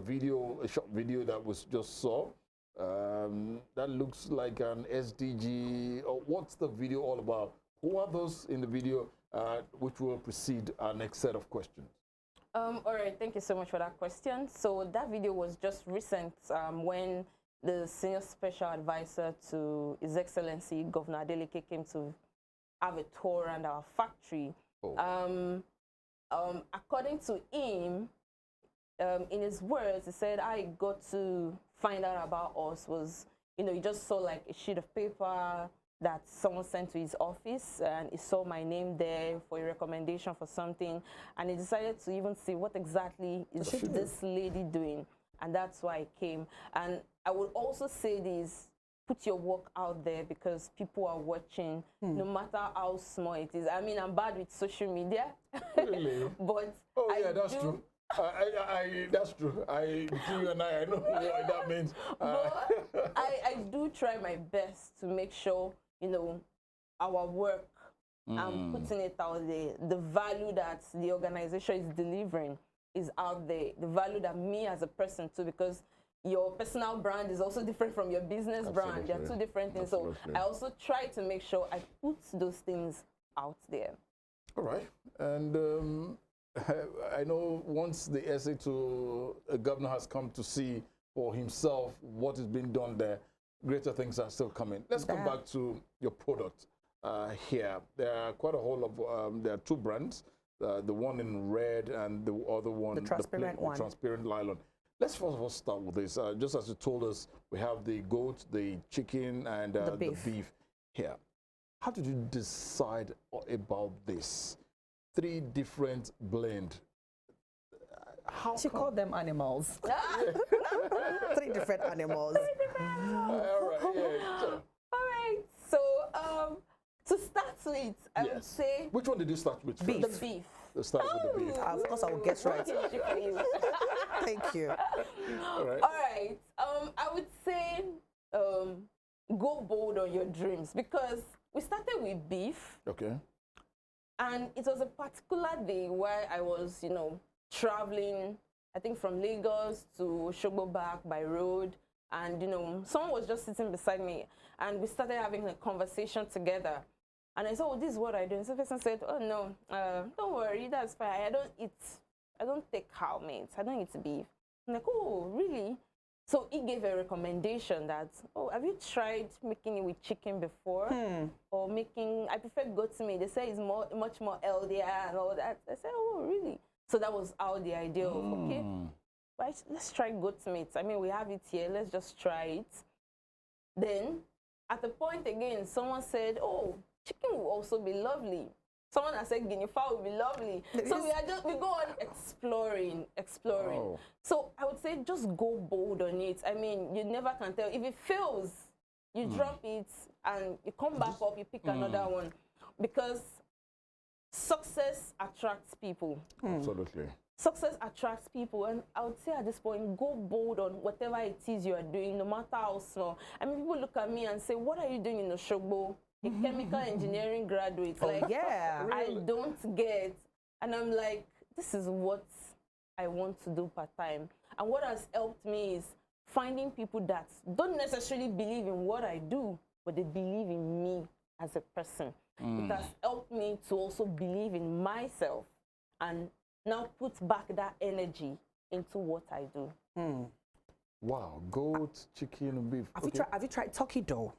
short video that was just saw. That looks like an SDG. What's the video all about? Who are those in the video, which will precede our next set of questions? All right, thank you so much for that question. So that video was just recent when the Senior Special Advisor to His Excellency Governor Adeleke came to have a tour around our factory. Oh. According to him, in his words, he said, I got to find out about us was, he just saw like a sheet of paper that someone sent to his office, and he saw my name there for a recommendation for something, and he decided to even see what exactly is this lady doing, and that's why I came. And I would also say this, put your work out there because people are watching, no matter how small it is. I mean, I'm bad with social media. Really? But that's true. That's true. Between you and I know what that means. But I do try my best to make sure, our work, I'm putting it out there. The value that the organization is delivering is out there. The value that me as a person too, because your personal brand is also different from your business brand. They're two different things. Absolutely. So I also try to make sure I put those things out there. All right. And I know once the essay to a governor has come to see for himself what is being done there, greater things are still coming. Let's come back to your product here. There are quite a whole of, there are two brands, the one in red and the other one, the transparent one. Transparent nylon. Let's first of all start with this. Just as you told us, we have the goat, the chicken, and the beef here. How did you decide about this? 3 different blend. How she called them animals. 3 different animals. All right. So to start with, I would say. Which one did you start with? Beef. First? The beef. Let's start with the beef. Of course, I will guess right. Thank you. All right. I would say go bold on your dreams, because we started with beef. Okay. And it was a particular day where I was, traveling, I think from Lagos to Osogbo back by road. And, someone was just sitting beside me, and we started having a conversation together. And I said, oh, this is what I do. And so the person said, oh, no, don't worry, that's fine. I don't take cow meat. I don't eat beef. I'm like, oh, really? So he gave a recommendation that, oh, have you tried making it with chicken before? Or I prefer goat's meat. They say it's much more healthier and all that. I said, oh, really? So that was how the idea of, okay, let's try goat's meat. I mean, we have it here. Let's just try it. Then, at the point again, someone said, oh, chicken will also be lovely. Someone has said guinea fowl will be lovely. So we go on exploring. Oh. So I would say just go bold on it. I mean, you never can tell. If it fails, you drop it and you come back up, you pick another one. Because success attracts people. Absolutely. Success attracts people, and I would say at this point, go bold on whatever it is you are doing, no matter how small. I mean, people look at me and say, what are you doing in Osogbo? A chemical engineering graduate. I don't get. And I'm like, this is what I want to do part-time. And what has helped me is finding people that don't necessarily believe in what I do, but they believe in me as a person. It has helped me to also believe in myself and now put back that energy into what I do. Wow, goat, chicken, beef. Have you tried turkey dough?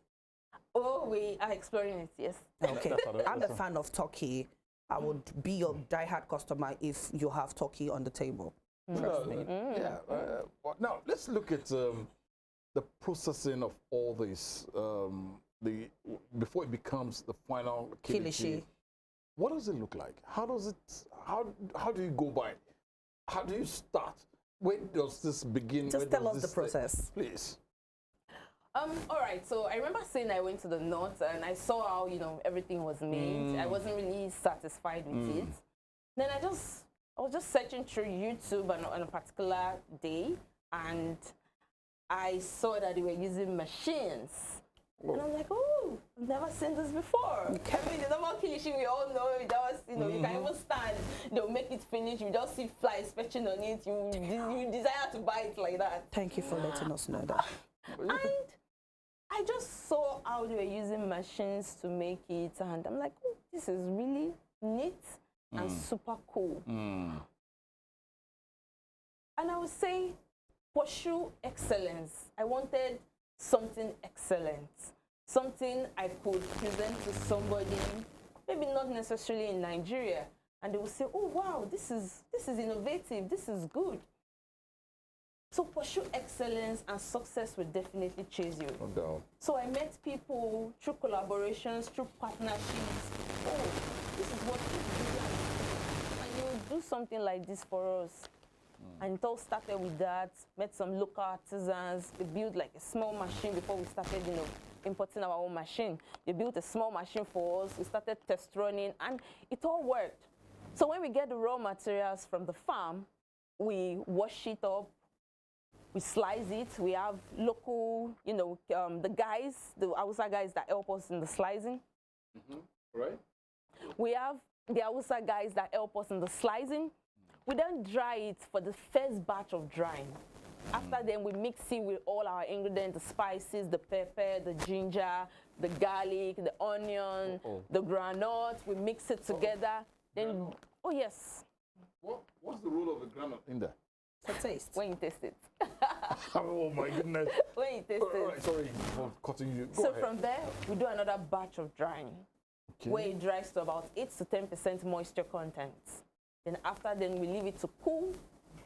Oh, we are exploring it, yes. Okay. I'm a That's- fan of turkey. I would be your diehard customer if you have turkey on the table. Trust me. Yeah. Well, now let's look at the processing of all this. Before it becomes the final Kilishi. What does it look like? How does it? How do you go by it? How do you start? When does this begin? Just When tell does us the this process. please. All right, so I remember saying I went to the north and I saw how, everything was made. I wasn't really satisfied with it. Then I was just searching through YouTube on a particular day, and I saw that they were using machines. And I'm like, oh, I've never seen this before. I mean, the normal kilishi, we all know, it just, you can even stand, they'll make it finish, you just see flies perching on it, you desire to buy it like that. Thank you for letting us know that. And I just saw how they were using machines to make it, and I'm like, oh, this is really neat and super cool. And I would say, pursue excellence. I wanted something excellent, something I could present to somebody, maybe not necessarily in Nigeria, and they would say, oh wow, this is innovative, this is good. So pursue excellence and success will definitely chase you. No doubt. So I met people through collaborations, through partnerships. Oh, this is what you do. And you do something like this for us. And it all started with that. Met some local artisans. They built like a small machine before we started, importing our own machine. They built a small machine for us. We started test running, and it all worked. So when we get the raw materials from the farm, we wash it up. We slice it. We have local, the guys, the Hausa guys that help us in the slicing. Right. We have the Hausa guys that help us in the slicing. We then dry it for the first batch of drying. After then, we mix it with all our ingredients, the spices, the pepper, the ginger, the garlic, the onion, the granite. We mix it together. Then, oh yes. What's the role of the granite in there? For taste. When you taste it. Oh my goodness. When you taste All it. right, sorry for cutting you. Go So ahead. from there, we do another batch of drying, where it dries to about 8 to 10% moisture content. Then after then, we leave it to cool,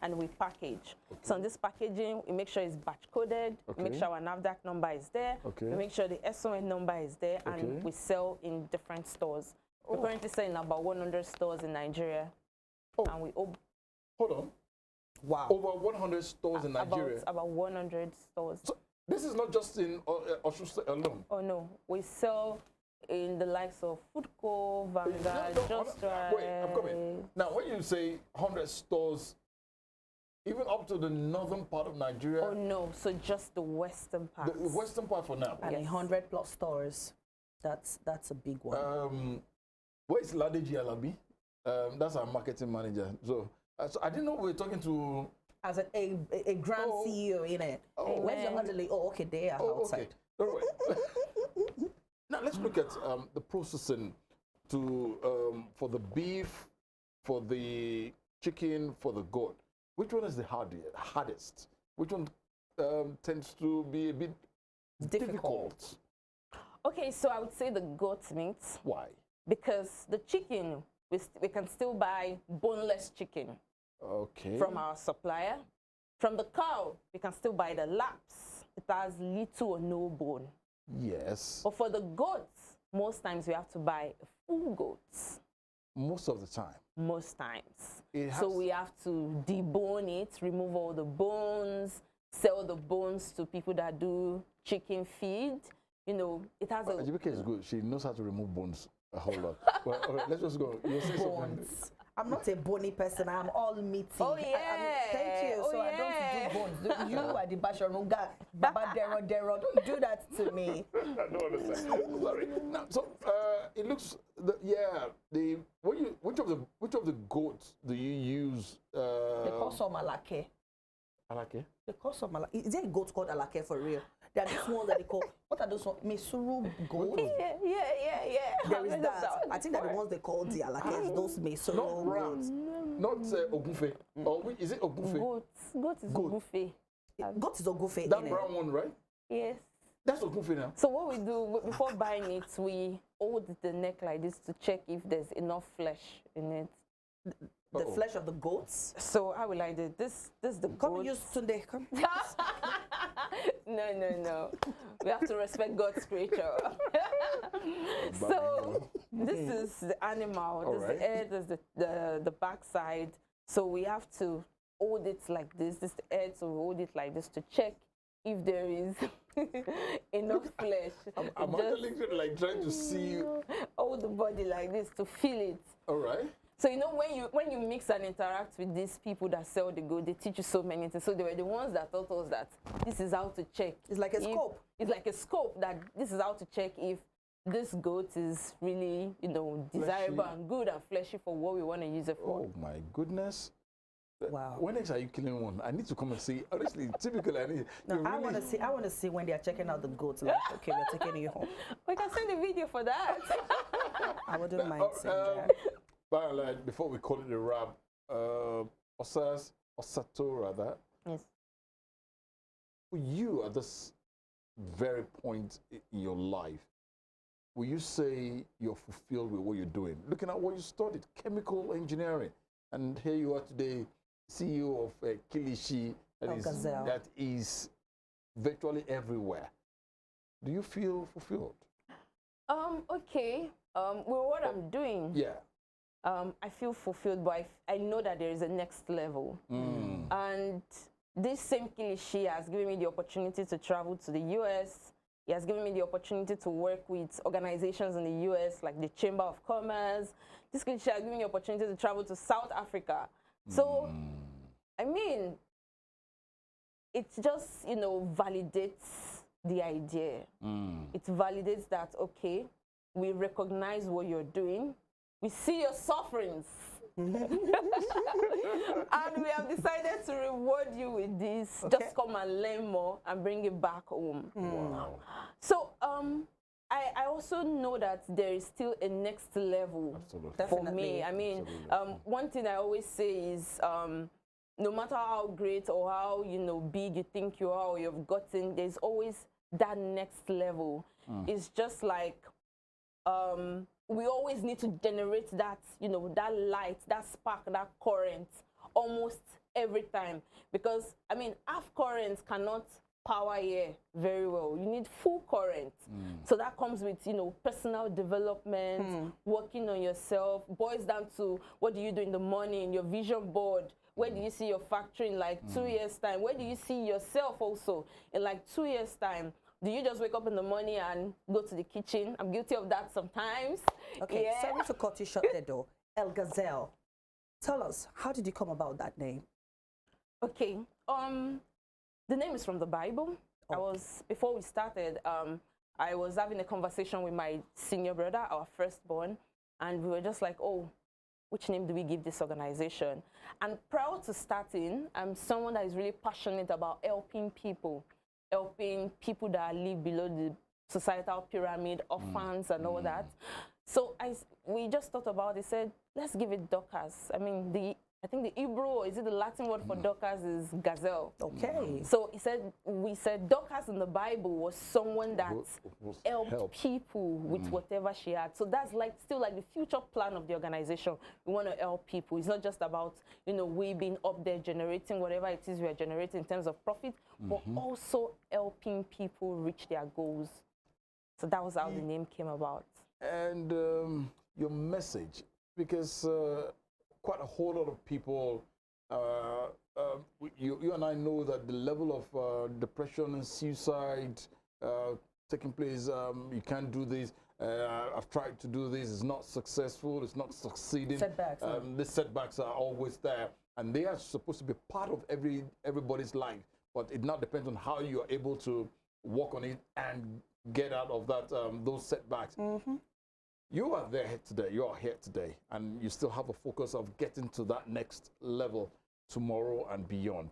and we package. So on this packaging, we make sure it's batch coded, we make sure our NAFDAC number is there, we make sure the SON number is there, and we sell in different stores. We're currently selling about 100 stores in Nigeria, and we Hold on. Wow. Over 100 stores in Nigeria. about 100 stores. So this is not just in Osun State alone. Oh no, we sell in the likes of Foodco, Vanguard, Just Right. Wait, I'm coming. Now, when you say 100 stores, even up to the northern part of Nigeria, Oh no, so just the western part. the western part for now. And 100+ stores. That's a big one. Where is Ladeji Alabi? That's our marketing manager. So I didn't know we were talking to. As a grand CEO in it. Where's your underlay? Oh, okay, they are outside. Okay. All right. Now let's look at the processing for the beef, for the chicken, for the goat. Which one is the hardest? Which one tends to be a bit difficult? Okay, so I would say the goat meat. Why? Because the chicken, we can still buy boneless chicken from our supplier. From the cow, we can still buy the laps. It has little or no bone. Yes. But for the goats, most times we have to buy a full goat. Most of the time. Most times. It So has- we have to debone it, remove all the bones, sell the bones to people that do chicken feed. It has a Ajibike is good. She knows how to remove bones a whole lot. Well, all right, let's just go. You say something. Bones. I'm not a bony person. I'm all meaty. Oh, yeah. Thank you. Oh, So I yeah. don't do bones. You are the Basharuga. Baba Dero. Don't do that to me. I don't understand. Sorry. Now, so it looks. Which of the goats do you use? They call some alake. Alake. They call some alake. Is there a goat called alake for real? There are these ones that they call. What are those ones? Mesuru goat. yeah. There is that. I think that the ones they call the alakes, those Mesuru Not rams. goats. Not ogunfe. Or is it ogunfe? Goat is Goat. buffet. Goat is ogufe That in it. brown one, right? Yes. That's Ogunfe now. So what we do before buying it, we hold the neck like this to check if there's enough flesh in it. The flesh of the goats. So how will I do this? This is the Come goat. use Sunday. Come. No. We have to respect God's creature. So this is the animal. This is the head. This is the back side. So we have to hold it like this. This is the head. So we hold it like this to check if there is enough flesh. I'm Just actually like trying to see. hold the body like this to feel it. All right. So you know when you mix and interact with these people that sell the goat, they teach you so many things. So they were the ones that taught us that this is how to check. It's like a scope. It's like a scope that this is how to check if this goat is really, you know, desirable Fleshy. and good and fleshy for what we want to use it for. Oh my goodness. Wow. When next are you killing one? I need to come and see. Honestly, typically, I need. No, you I really- want to see. I want to see when they are checking out the goats. Like, okay, we're taking you home. We can send a video for that. I wouldn't mind seeing that. By and large, before we call it a wrap, Osato rather, Yes. for you at this very point in your life, will you say you're fulfilled with what you're doing? Looking at what you studied, chemical engineering, and here you are today, CEO of Kilishi, Gazelle. that is virtually everywhere. Do you feel fulfilled? Okay. With what I'm doing, Yeah. I feel fulfilled, but I know that there is a next level. And this same Kilishi has given me the opportunity to travel to the US. He has given me the opportunity to work with organizations in the US, like the Chamber of Commerce. This Kilishi has given me the opportunity to travel to South Africa. So, I mean, it just, you know, validates the idea. It validates that, okay, we recognize what you're doing. We see your sufferings. And we have decided to reward you with this. Okay. Just come and learn more and bring it back home. Wow. So I also know that there is still a next level Absolutely. for Definitely. me. I mean, Absolutely. one thing I always say is no matter how great or how, you know, big you think you are or you've gotten, there's always that next level. It's just like we always need to generate that, you know, that light, that spark, that current almost every time. Because, I mean, half currents cannot power air very well. You need full current. So that comes with, you know, personal development, working on yourself, boils down to what do you do in the morning, your vision board. Where do you see your factory in like 2 years' time? Where do you see yourself also in like 2 years' time? Do you just wake up in the morning and go to the kitchen? I'm guilty of that sometimes. Okay, Yeah. sorry to cut you short there, though. El Gazelle. Tell us, how did you come about that name? Okay. The name is from the Bible. Before we started, I was having a conversation with my senior brother, our firstborn, and we were just like, oh, which name do we give this organization? And prior to starting, I'm someone that is really passionate about helping people that live below the societal pyramid, orphans and all that. So we just thought about it, said, let's give it Dorcas. I mean, I think the Hebrew, or is it the Latin word for Dorcas is gazelle. Okay. So we said Dorcas in the Bible was someone that helped people with whatever she had. So that's like still like the future plan of the organization. We want to help people. It's not just about, you know, we being up there generating whatever it is we are generating in terms of profit, but also helping people reach their goals. So that was how the name came about. And your message, because quite a whole lot of people, you and I know that the level of depression and suicide taking place, you can't do this, I've tried to do this, it's not successful, it's not succeeding. Setbacks. The setbacks are always there, and they are supposed to be part of everybody's life, but it now depends on how you are able to work on it and get out of that those setbacks. You are there today, you are here today, and you still have a focus of getting to that next level tomorrow and beyond.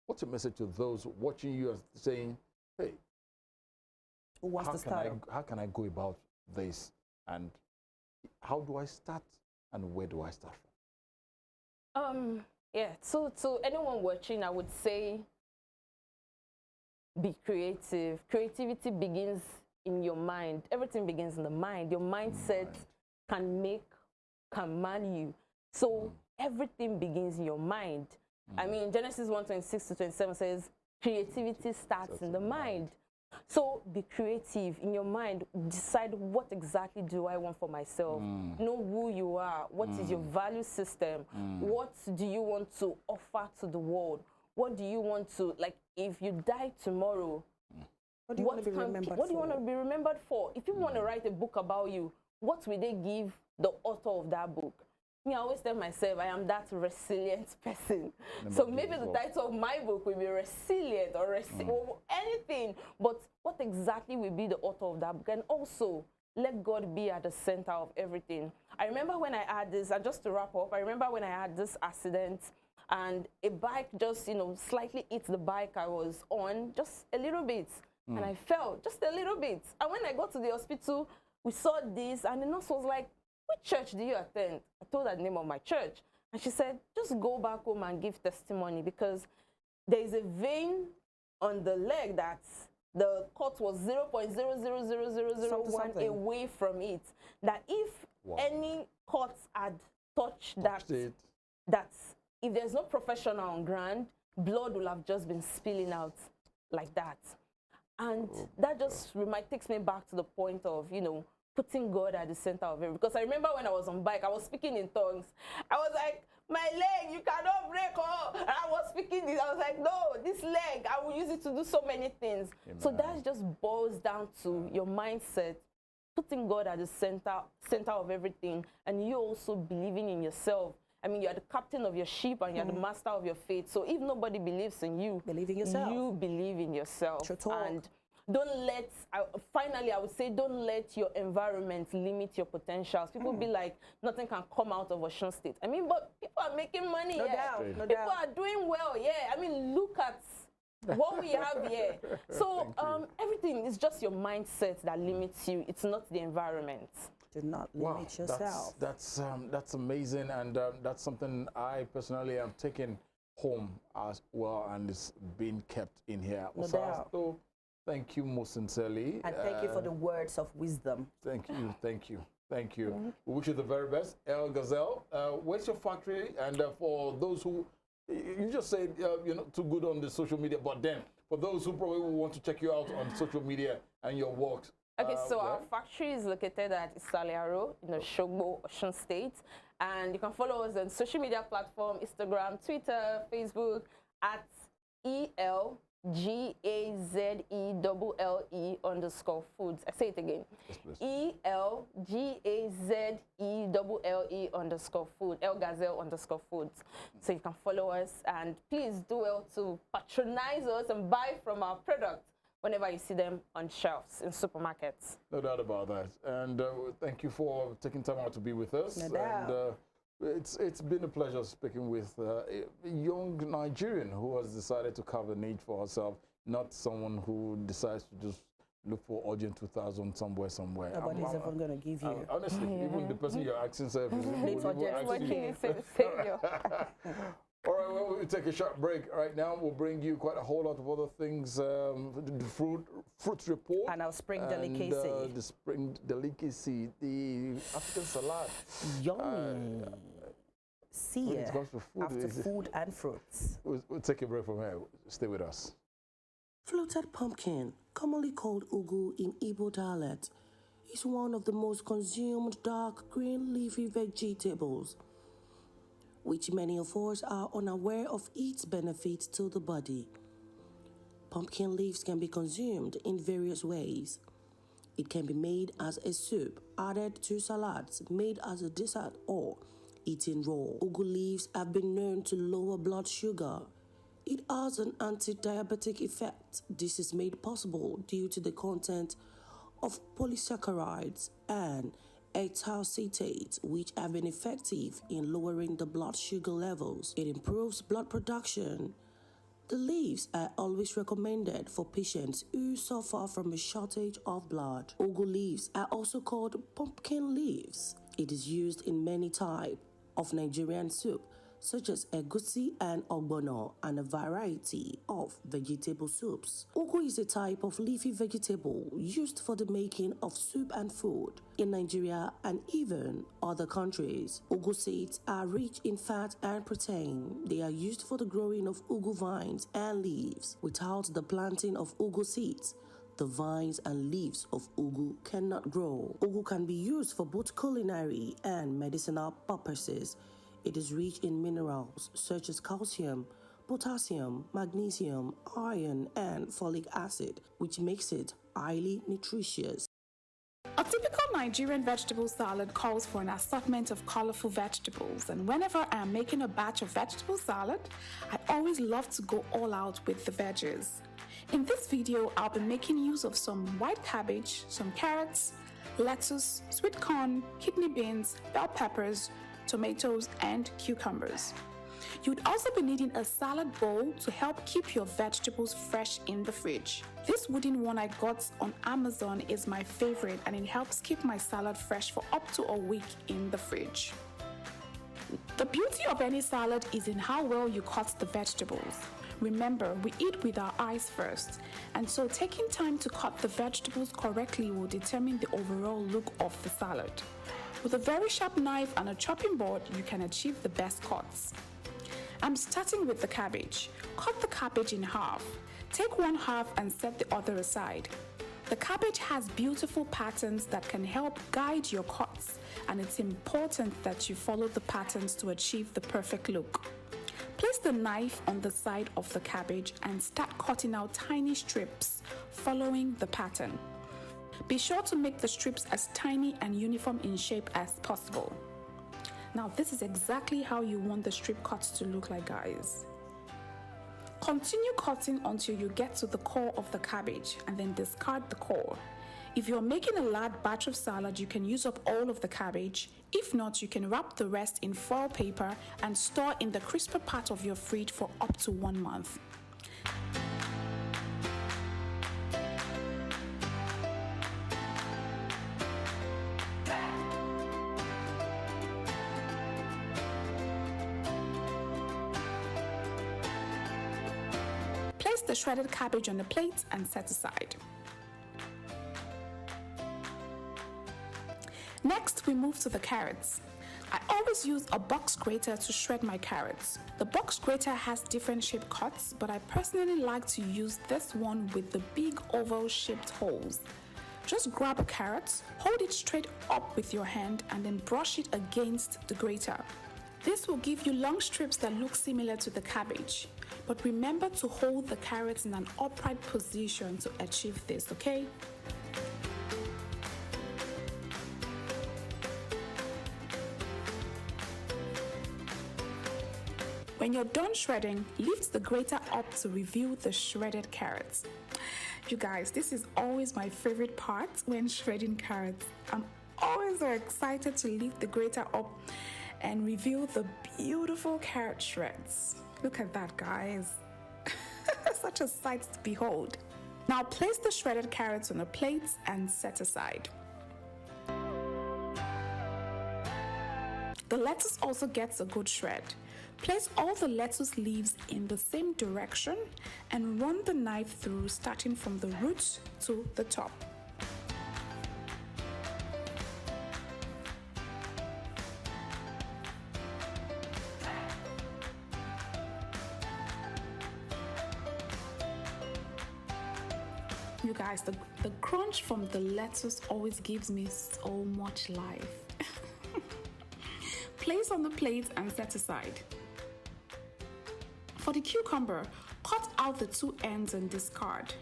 What's your message to those watching you and saying, hey, Who wants to start? how can I go about this, and how do I start, and where do I start from? Yeah, so to anyone watching, I would say be creative. Creativity begins in your mind. Everything begins in the mind. Your mindset can man you. So everything begins in your mind. I mean, Genesis 1:26-27 says, creativity starts in the mind. So be creative in your mind. Decide what exactly do I want for myself. Know who you are. What is your value system? What do you want to offer to the world? What do you want to, like, if you die tomorrow, What do you want to be remembered what do you for? want to be remembered for? If you want to write a book about you, what will they give the author of that book? Me, I always tell myself I am that resilient person. So maybe the title of my book will be resilient or anything. But what exactly will be the author of that book? And also, let God be at the center of everything. I remember when I had this, and just to wrap up, I remember when I had this accident and a bike just, slightly hit the bike I was on, just a little bit. And I fell just a little bit. And when I got to the hospital, we saw this, and the nurse was like, which church do you attend? I told her the name of my church. And she said, just go back home and give testimony, because there is a vein on the leg that the cut was 0.000001 away from it. That if any cuts had touched that if there's no professional on ground, blood will have just been spilling out like that. And that just takes me back to the point of, putting God at the center of it. Because I remember when I was on bike, I was speaking in tongues. I was like, my leg, you cannot break. And I was speaking this. I was like, no, this leg, I will use it to do so many things. Amen. So that just boils down to your mindset, putting God at the center of everything, and you also believing in yourself. I mean, you're the captain of your ship and you're the master of your fate. So if nobody believes in you, believe in yourself. You believe in yourself. True talk. And don't let, finally, I would say, don't let your environment limit your potentials. People be like, nothing can come out of Osun State. I mean, but people are making money. No yeah. doubt, no people doubt. are doing well. Yeah. I mean, look at what we have here. So everything is just your mindset that limits you. It's not the environment. Do not limit yourself. That's amazing, and that's something I personally am taking home as well, and it's being kept in here. No doubt. So thank you most sincerely. And thank you for the words of wisdom. Thank you, thank you, thank you. We wish you the very best. El Gazelle, where's your factory? And for those who, you just said you're not too good on the social media, but then for those who probably will want to check you out on social media and your works. Okay, so our factory is located at Isaliaro in Osogbo, Osun State. And you can follow us on social media platform, Instagram, Twitter, Facebook, at ELGAZELLE_foods. I say it again. Yes, ELGAZELLE_food, ElGazelle_foods. So you can follow us, and please do well to patronize us and buy from our products whenever you see them on shelves in supermarkets. No doubt about that. And thank you for taking time out to be with us. No doubt. And it's been a pleasure speaking with a young Nigerian who has decided to carve a niche for herself, not someone who decides to just look for Audience 2000 somewhere. Nobody's even going to give you. Honestly, even the person you're asking self is All right, well, we'll take a short break right now. We'll bring you quite a whole lot of other things, the fruits report. And our spring delicacy. The spring delicacy, the African salad. Yummy. See ya. After food and fruits. We'll take a break from here. Stay with us. Fluted pumpkin, commonly called ugu in Igbo dialect, is one of the most consumed dark green leafy vegetables, which many of us are unaware of its benefits to the body. Pumpkin leaves can be consumed in various ways. It can be made as a soup, added to salads, made as a dessert, or eaten raw. Ugu leaves have been known to lower blood sugar. It has an anti-diabetic effect. This is made possible due to the content of polysaccharides and acetoacetate, which have been effective in lowering the blood sugar levels. It improves blood production. The leaves are always recommended for patients who suffer from a shortage of blood. Ugu leaves are also called pumpkin leaves. It is used in many types of Nigerian soup, such as egusi and ogbono, and a variety of vegetable soups. Ugu is a type of leafy vegetable used for the making of soup and food. In Nigeria and even other countries, ugu seeds are rich in fat and protein. They are used for the growing of ugu vines and leaves. Without the planting of ugu seeds, the vines and leaves of ugu cannot grow. Ugu can be used for both culinary and medicinal purposes. It is rich in minerals such as calcium, potassium, magnesium, iron, and folic acid, which makes it highly nutritious. A typical Nigerian vegetable salad calls for an assortment of colorful vegetables, and whenever I am making a batch of vegetable salad, I always love to go all out with the veggies. In this video, I'll be making use of some white cabbage, some carrots, lettuce, sweet corn, kidney beans, bell peppers, tomatoes, and cucumbers. You'd also be needing a salad bowl to help keep your vegetables fresh in the fridge. This wooden one I got on Amazon is my favorite, and it helps keep my salad fresh for up to a week in the fridge. The beauty of any salad is in how well you cut the vegetables. Remember, we eat with our eyes first, and so taking time to cut the vegetables correctly will determine the overall look of the salad. With a very sharp knife and a chopping board, you can achieve the best cuts. I'm starting with the cabbage. Cut the cabbage in half. Take one half and set the other aside. The cabbage has beautiful patterns that can help guide your cuts, and it's important that you follow the patterns to achieve the perfect look. Place the knife on the side of the cabbage and start cutting out tiny strips, following the pattern. Be sure to make the strips as tiny and uniform in shape as possible. Now, this is exactly how you want the strip cuts to look like, guys. Continue cutting until you get to the core of the cabbage and then discard the core. If you're making a large batch of salad, you can use up all of the cabbage. If not, you can wrap the rest in foil paper and store in the crisper part of your fridge for up to 1 month. Place the shredded cabbage on a plate and set aside. Next, we move to the carrots. I always use a box grater to shred my carrots. The box grater has different shaped cuts, but I personally like to use this one with the big oval shaped holes. Just grab a carrot, hold it straight up with your hand, and then brush it against the grater. This will give you long strips that look similar to the cabbage. But remember to hold the carrots in an upright position to achieve this, okay? When you're done shredding, lift the grater up to reveal the shredded carrots. You guys, this is always my favorite part when shredding carrots. I'm always so excited to lift the grater up and reveal the beautiful carrot shreds. Look at that, guys. Such a sight to behold. Now place the shredded carrots on a plate and set aside. The lettuce also gets a good shred. Place all the lettuce leaves in the same direction and run the knife through, starting from the roots to the top. You guys, the crunch from the lettuce always gives me so much life. Place on the plate and set aside. For the cucumber, cut out the two ends and discard.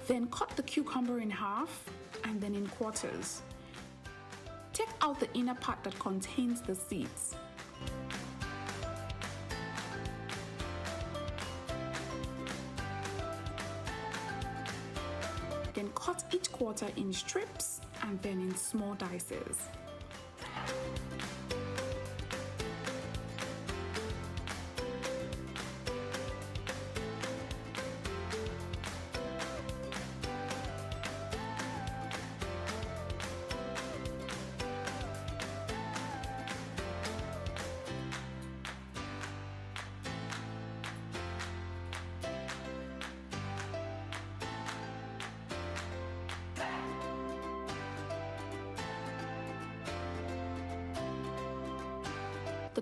Then cut the cucumber in half and then in quarters. Take out the inner part that contains the seeds. Then cut each quarter in strips and then in small dices.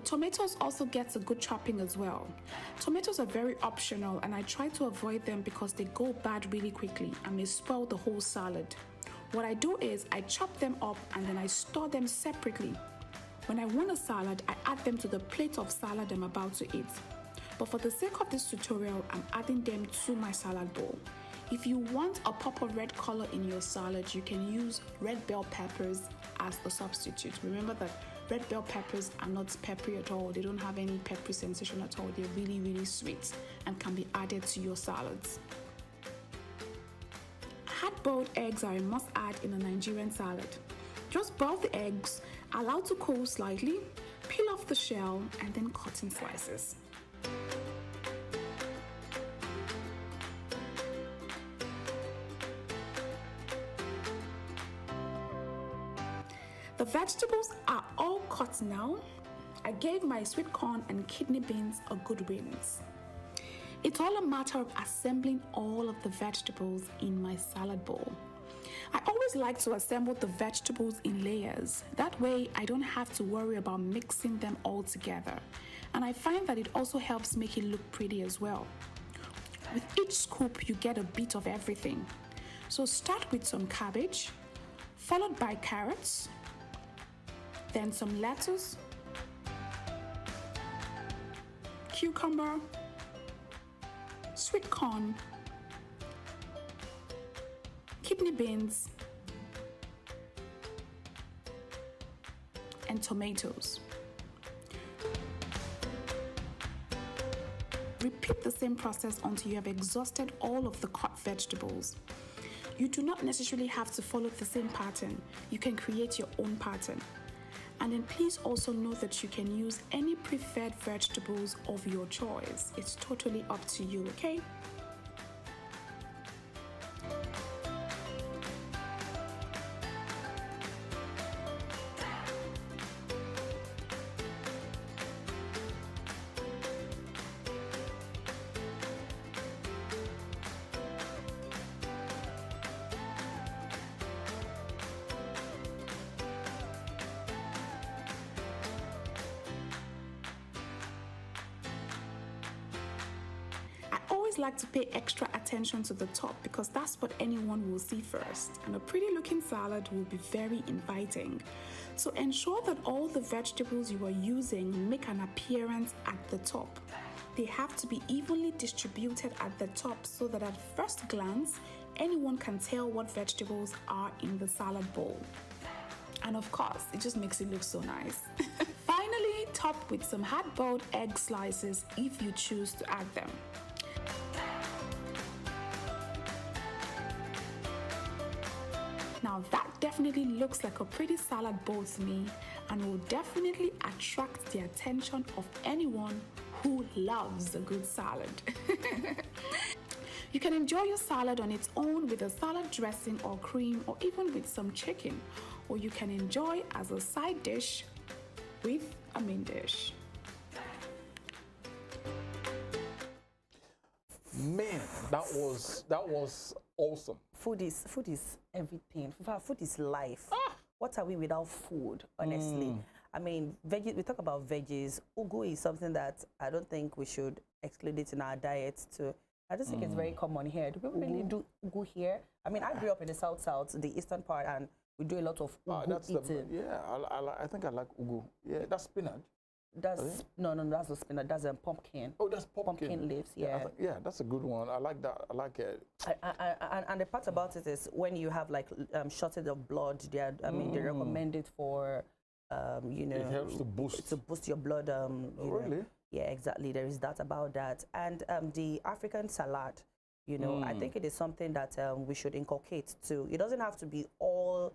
tomatoes also gets a good chopping as well. Tomatoes are very optional and I try to avoid them because they go bad really quickly and may spoil the whole salad. What I do is I chop them up and then I store them separately. When I want a salad, I add them to the plate of salad I'm about to eat. But for the sake of this tutorial, I'm adding them to my salad bowl. If you want a pop of red color in your salad, you can use red bell peppers as a substitute. Remember that red bell peppers are not peppery at all. They don't have any peppery sensation at all. They're really, really sweet and can be added to your salads. Hard-boiled eggs are a must-add in a Nigerian salad. Just boil the eggs, allow to cool slightly, peel off the shell, and then cut in slices. The vegetables are all cut now. I gave my sweet corn and kidney beans a good rinse. It's all a matter of assembling all of the vegetables in my salad bowl. I always like to assemble the vegetables in layers. That way I don't have to worry about mixing them all together. And I find that it also helps make it look pretty as well. With each scoop you get a bit of everything. So start with some cabbage, followed by carrots, then some lettuce, cucumber, sweet corn, kidney beans, and tomatoes. Repeat the same process until you have exhausted all of the cut vegetables. You do not necessarily have to follow the same pattern. You can create your own pattern. And then please also note that you can use any preferred vegetables of your choice. It's totally up to you, okay? Like to pay extra attention to the top because that's what anyone will see first, and a pretty looking salad will be very inviting. So ensure that all the vegetables you are using make an appearance at the top. They have to be evenly distributed at the top so that at first glance anyone can tell what vegetables are in the salad bowl. And of course, it just makes it look so nice. Finally, top with some hard-boiled egg slices if you choose to add them. Now that definitely looks like a pretty salad bowl to me and will definitely attract the attention of anyone who loves a good salad. You can enjoy your salad on its own with a salad dressing or cream or even with some chicken, or you can enjoy as a side dish with a main dish. Man, that was awesome. Food is everything. In fact, food is life. What are we without food, honestly? I mean, we talk about veggies. Ugu is something that I don't think we should exclude it in our diets too. I just think it's very common here. Do people really do ugu here? I mean, I grew up in the south, the eastern part, and we do a lot of ugu eating. I think I like ugu. Yeah, that's spinach. That's no, that's not spinach. That's a pumpkin. Oh, that's pumpkin leaves. Yeah. Yeah, that's a good one. I like that. I like it. And the part about it is when you have like shortage of blood, they recommend it for it helps to boost your blood. Really? Yeah, exactly. There is that about that, and the African salad. I think it is something that we should inculcate too. It doesn't have to be all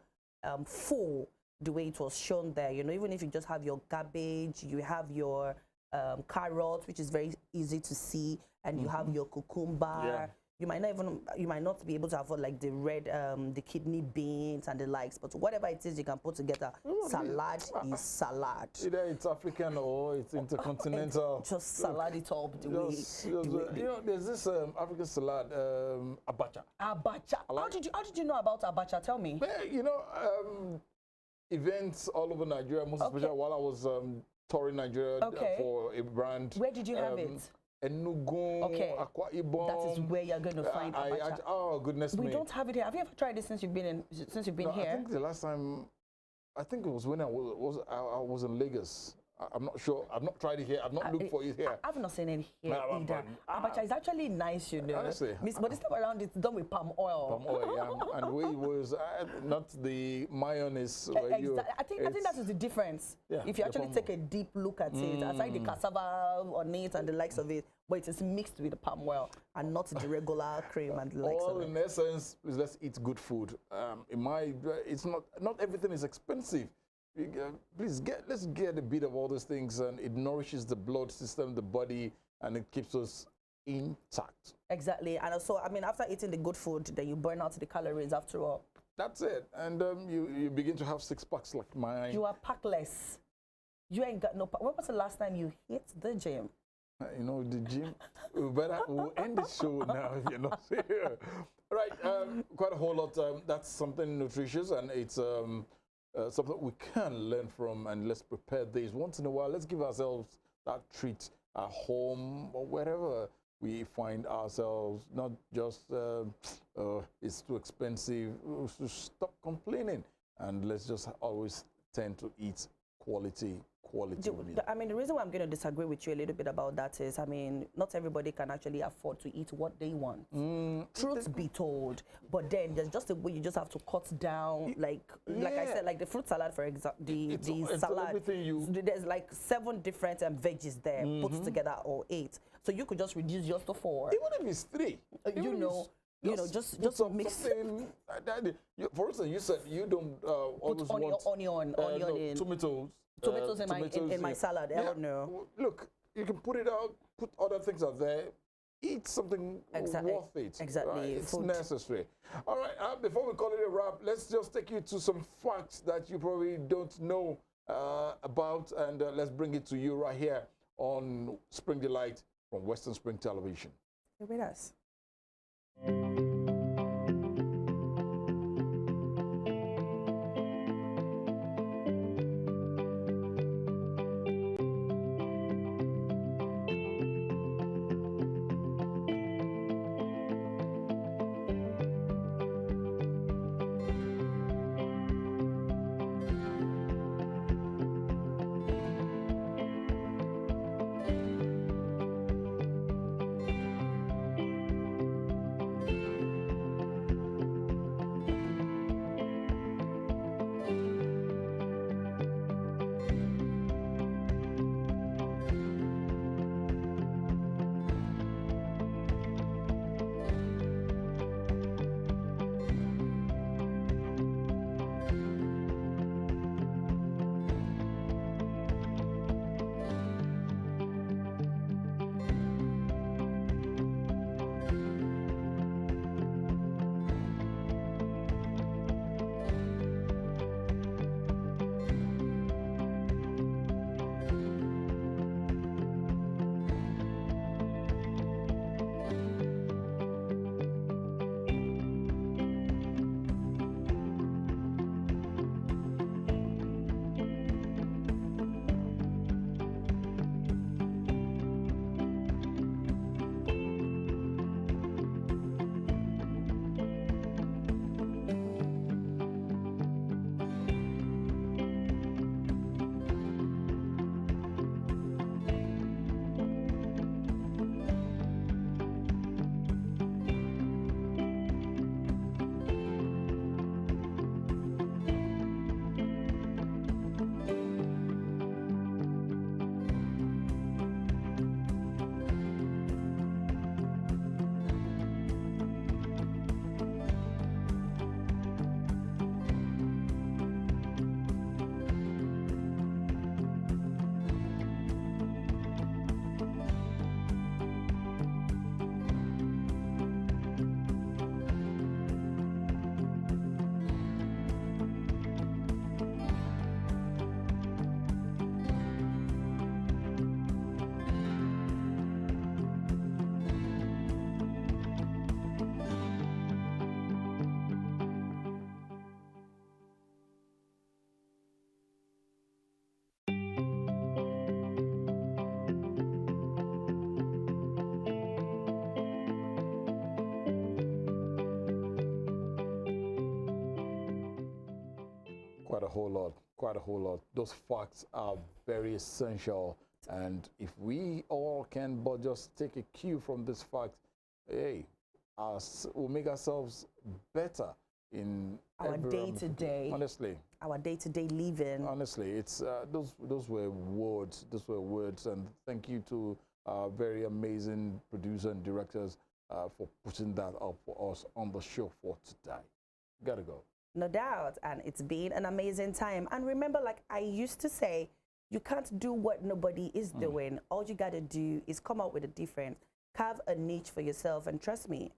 full the way it was shown there. Even if you just have your cabbage, you have your carrot, which is very easy to see, and you have your cucumber. Yeah. You might not be able to afford like the red, the kidney beans and the likes, but whatever it is you can put together, salad is salad. Either it's African or it's intercontinental. Just salad it up there's this African salad, abacha. Abacha. How did you know about abacha? Tell me. Well, events all over Nigeria, most especially while I was touring Nigeria Okay. for a brand. Where did you have it? Enugu, Okay. Akwa Ibom. That is where you're going to find abacha. Oh goodness We me! don't have it here. Have you ever tried it since you've been No, here? I think the last time, I think it was when I was in Lagos. I'm not sure. I've not tried it here. I've not looked for it here. I've not seen it here No, either. but- Abacha is actually nice, you know. Honestly. But this time around, it's done with palm oil. Palm oil, yeah. And it was not the mayonnaise. Where you, I think that is the difference. Yeah, If you the actually palm take a deep look at it, aside the cassava on it and the likes of it, but it is mixed with the palm oil and not the regular cream and the likes all of it. in essence is let's eat good food. It's not everything is expensive. Please let's get a bit of all these things, and it nourishes the blood system, the body, and it keeps us intact. Exactly. And also, I mean, after eating the good food, then you burn out the calories after all. That's it, and you begin to have 6 packs like mine. You are packless. You ain't got no pack. When was the last time you hit the gym? You know, the gym. We'll end the show now if you're not here. Right, quite a whole lot. That's something nutritious, and it's something we can learn from, and let's prepare this once in a while. Let's give ourselves that treat at home or wherever we find ourselves. Not just it's too expensive. So stop complaining, and let's just always tend to eat quality meal. I mean, the reason why I'm going to disagree with you a little bit about that is, I mean, not everybody can actually afford to eat what they want. Truth be told, but then there's just a way you just have to cut down, like I said, like the fruit salad, for example, the salad. There's like 7 different veggies there put together, or 8. So you could just reduce yours to 4. Even if it's 3, just mix. For instance, you said you don't always want onion, tomatoes in my salad. I don't know. Look, you can put it out, put other things out there. Eat something worth it. Exactly. Right? It's necessary. All right, before we call it a wrap, let's just take you to some facts that you probably don't know about, and let's bring it to you right here on Spring Delight from Western Spring Television. Stay with us. lot, quite a whole lot. Those facts are very essential. And if we all can but just take a cue from this fact, hey, we'll make ourselves better in our day-to-day. Honestly. Our day-to-day living. Honestly, it's those were words. Those were words. And thank you to very amazing producer and directors for putting that up for us on the show for today. Gotta go. No doubt. And it's been an amazing time. And remember, like I used to say, you can't do what nobody is doing. All you got to do is come up with a difference. Carve a niche for yourself. And trust me,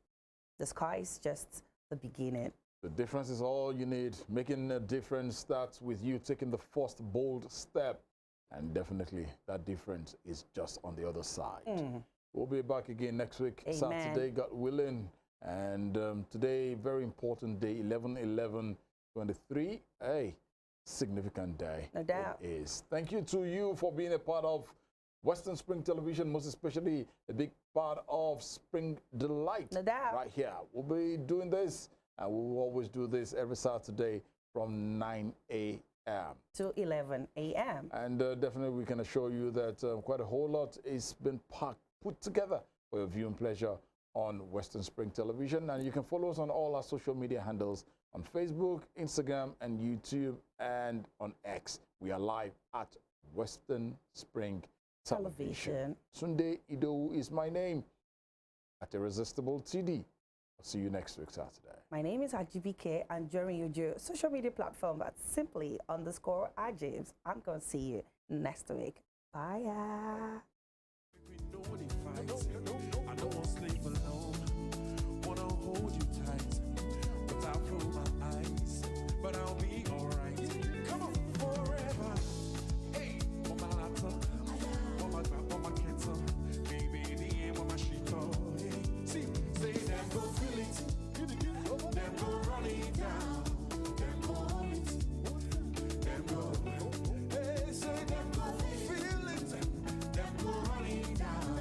the sky is just the beginning. The difference is all you need. Making a difference starts with you taking the first bold step. And definitely that difference is just on the other side. We'll be back again next week, Amen. Saturday, God willing. And today, very important day, 11/11/23. Hey, significant day. No doubt. It is. Thank you to you for being a part of Western Spring Television, most especially a big part of Spring Delight. No doubt. Right here. We'll be doing this, and we will always do this every Saturday from 9 a.m. to 11 a.m. And definitely we can assure you that quite a whole lot is been put together for your viewing pleasure on Western Spring Television. And you can follow us on all our social media handles on Facebook, Instagram, and YouTube, and on X. We are live at Western Spring Television. Sunday Idowu is my name at Irresistible TD. I'll see you next week, Saturday. My name is Ajibike, and during your social media platform at simply_James. I'm going to see you next week. Bye. I don't want to sleep alone. Wanna hold you tight without closing my eyes, but I'll be alright. Come on, forever. Hey, on my laptop, on my kettle, baby, the aim on my sheet. Hey, see, say them go feel it, them go run it down, them go hold it, them go. Hey, say them go feel it, them go run it down.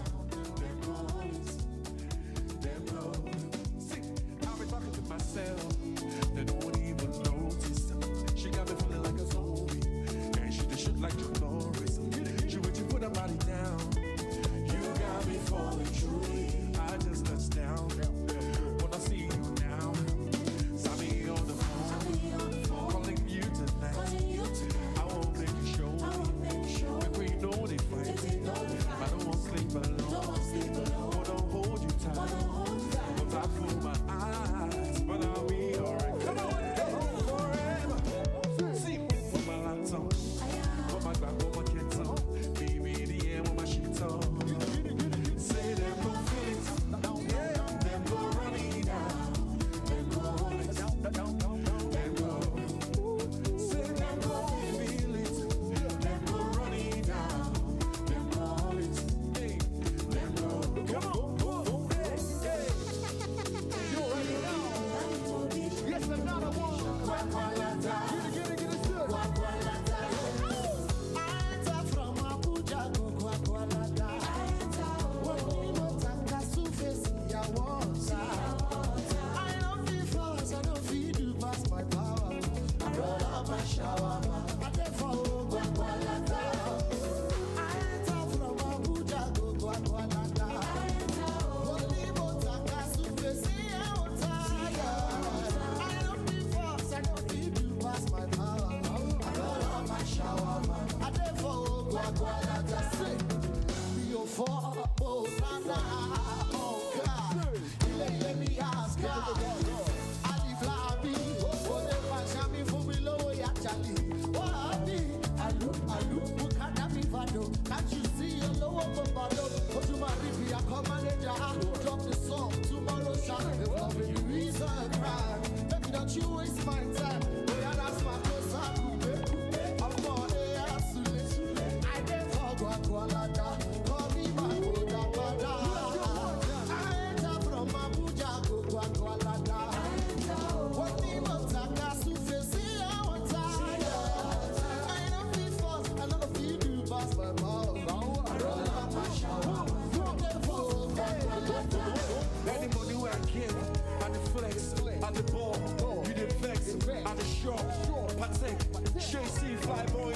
Myself, that no one even noticed. She got me feeling like a zombie, and she did shit like Chuck Norris. She would you put her body down. You got me falling truly. I just touched down. When I see you now, saw me on the phone, calling you tonight. I won't make you show me. If we know they fight, I don't want to sleep alone. Wanna hold you tight, but I fool my eyes. But I'll be alright. Come on, forever. See, for my laptop, for my back, for my kids on. Baby, the air with my sheets on. Say them go feel it, them go run it down, them go hold it, them go. Say them go feel it, them go run it down, them go hold it, hey, them go. Come on, hey, hey. You already know. Yes, another one. Get it good. I enter from Abuja, go Kwakwalada. When you want to face I don't feel force, I don't feel you pass my power. I roll up my shower, I therefore Kwakwalada. I enter from Abuja, go Kwakwalada. When you want to face my power. I roll on my shower, I therefore Kwakwalada. Be for Nana, oh God. Let me ask God. Ali Flabi, whatever Shami for below Yachali. Wadi, Alu, Mukadabi Vado. Can't you see a lower Bobado? Go to my river, I come manager. Drop the song tomorrow, shot. If love is the reason I cry, baby, don't you waste my time. I never go vibe on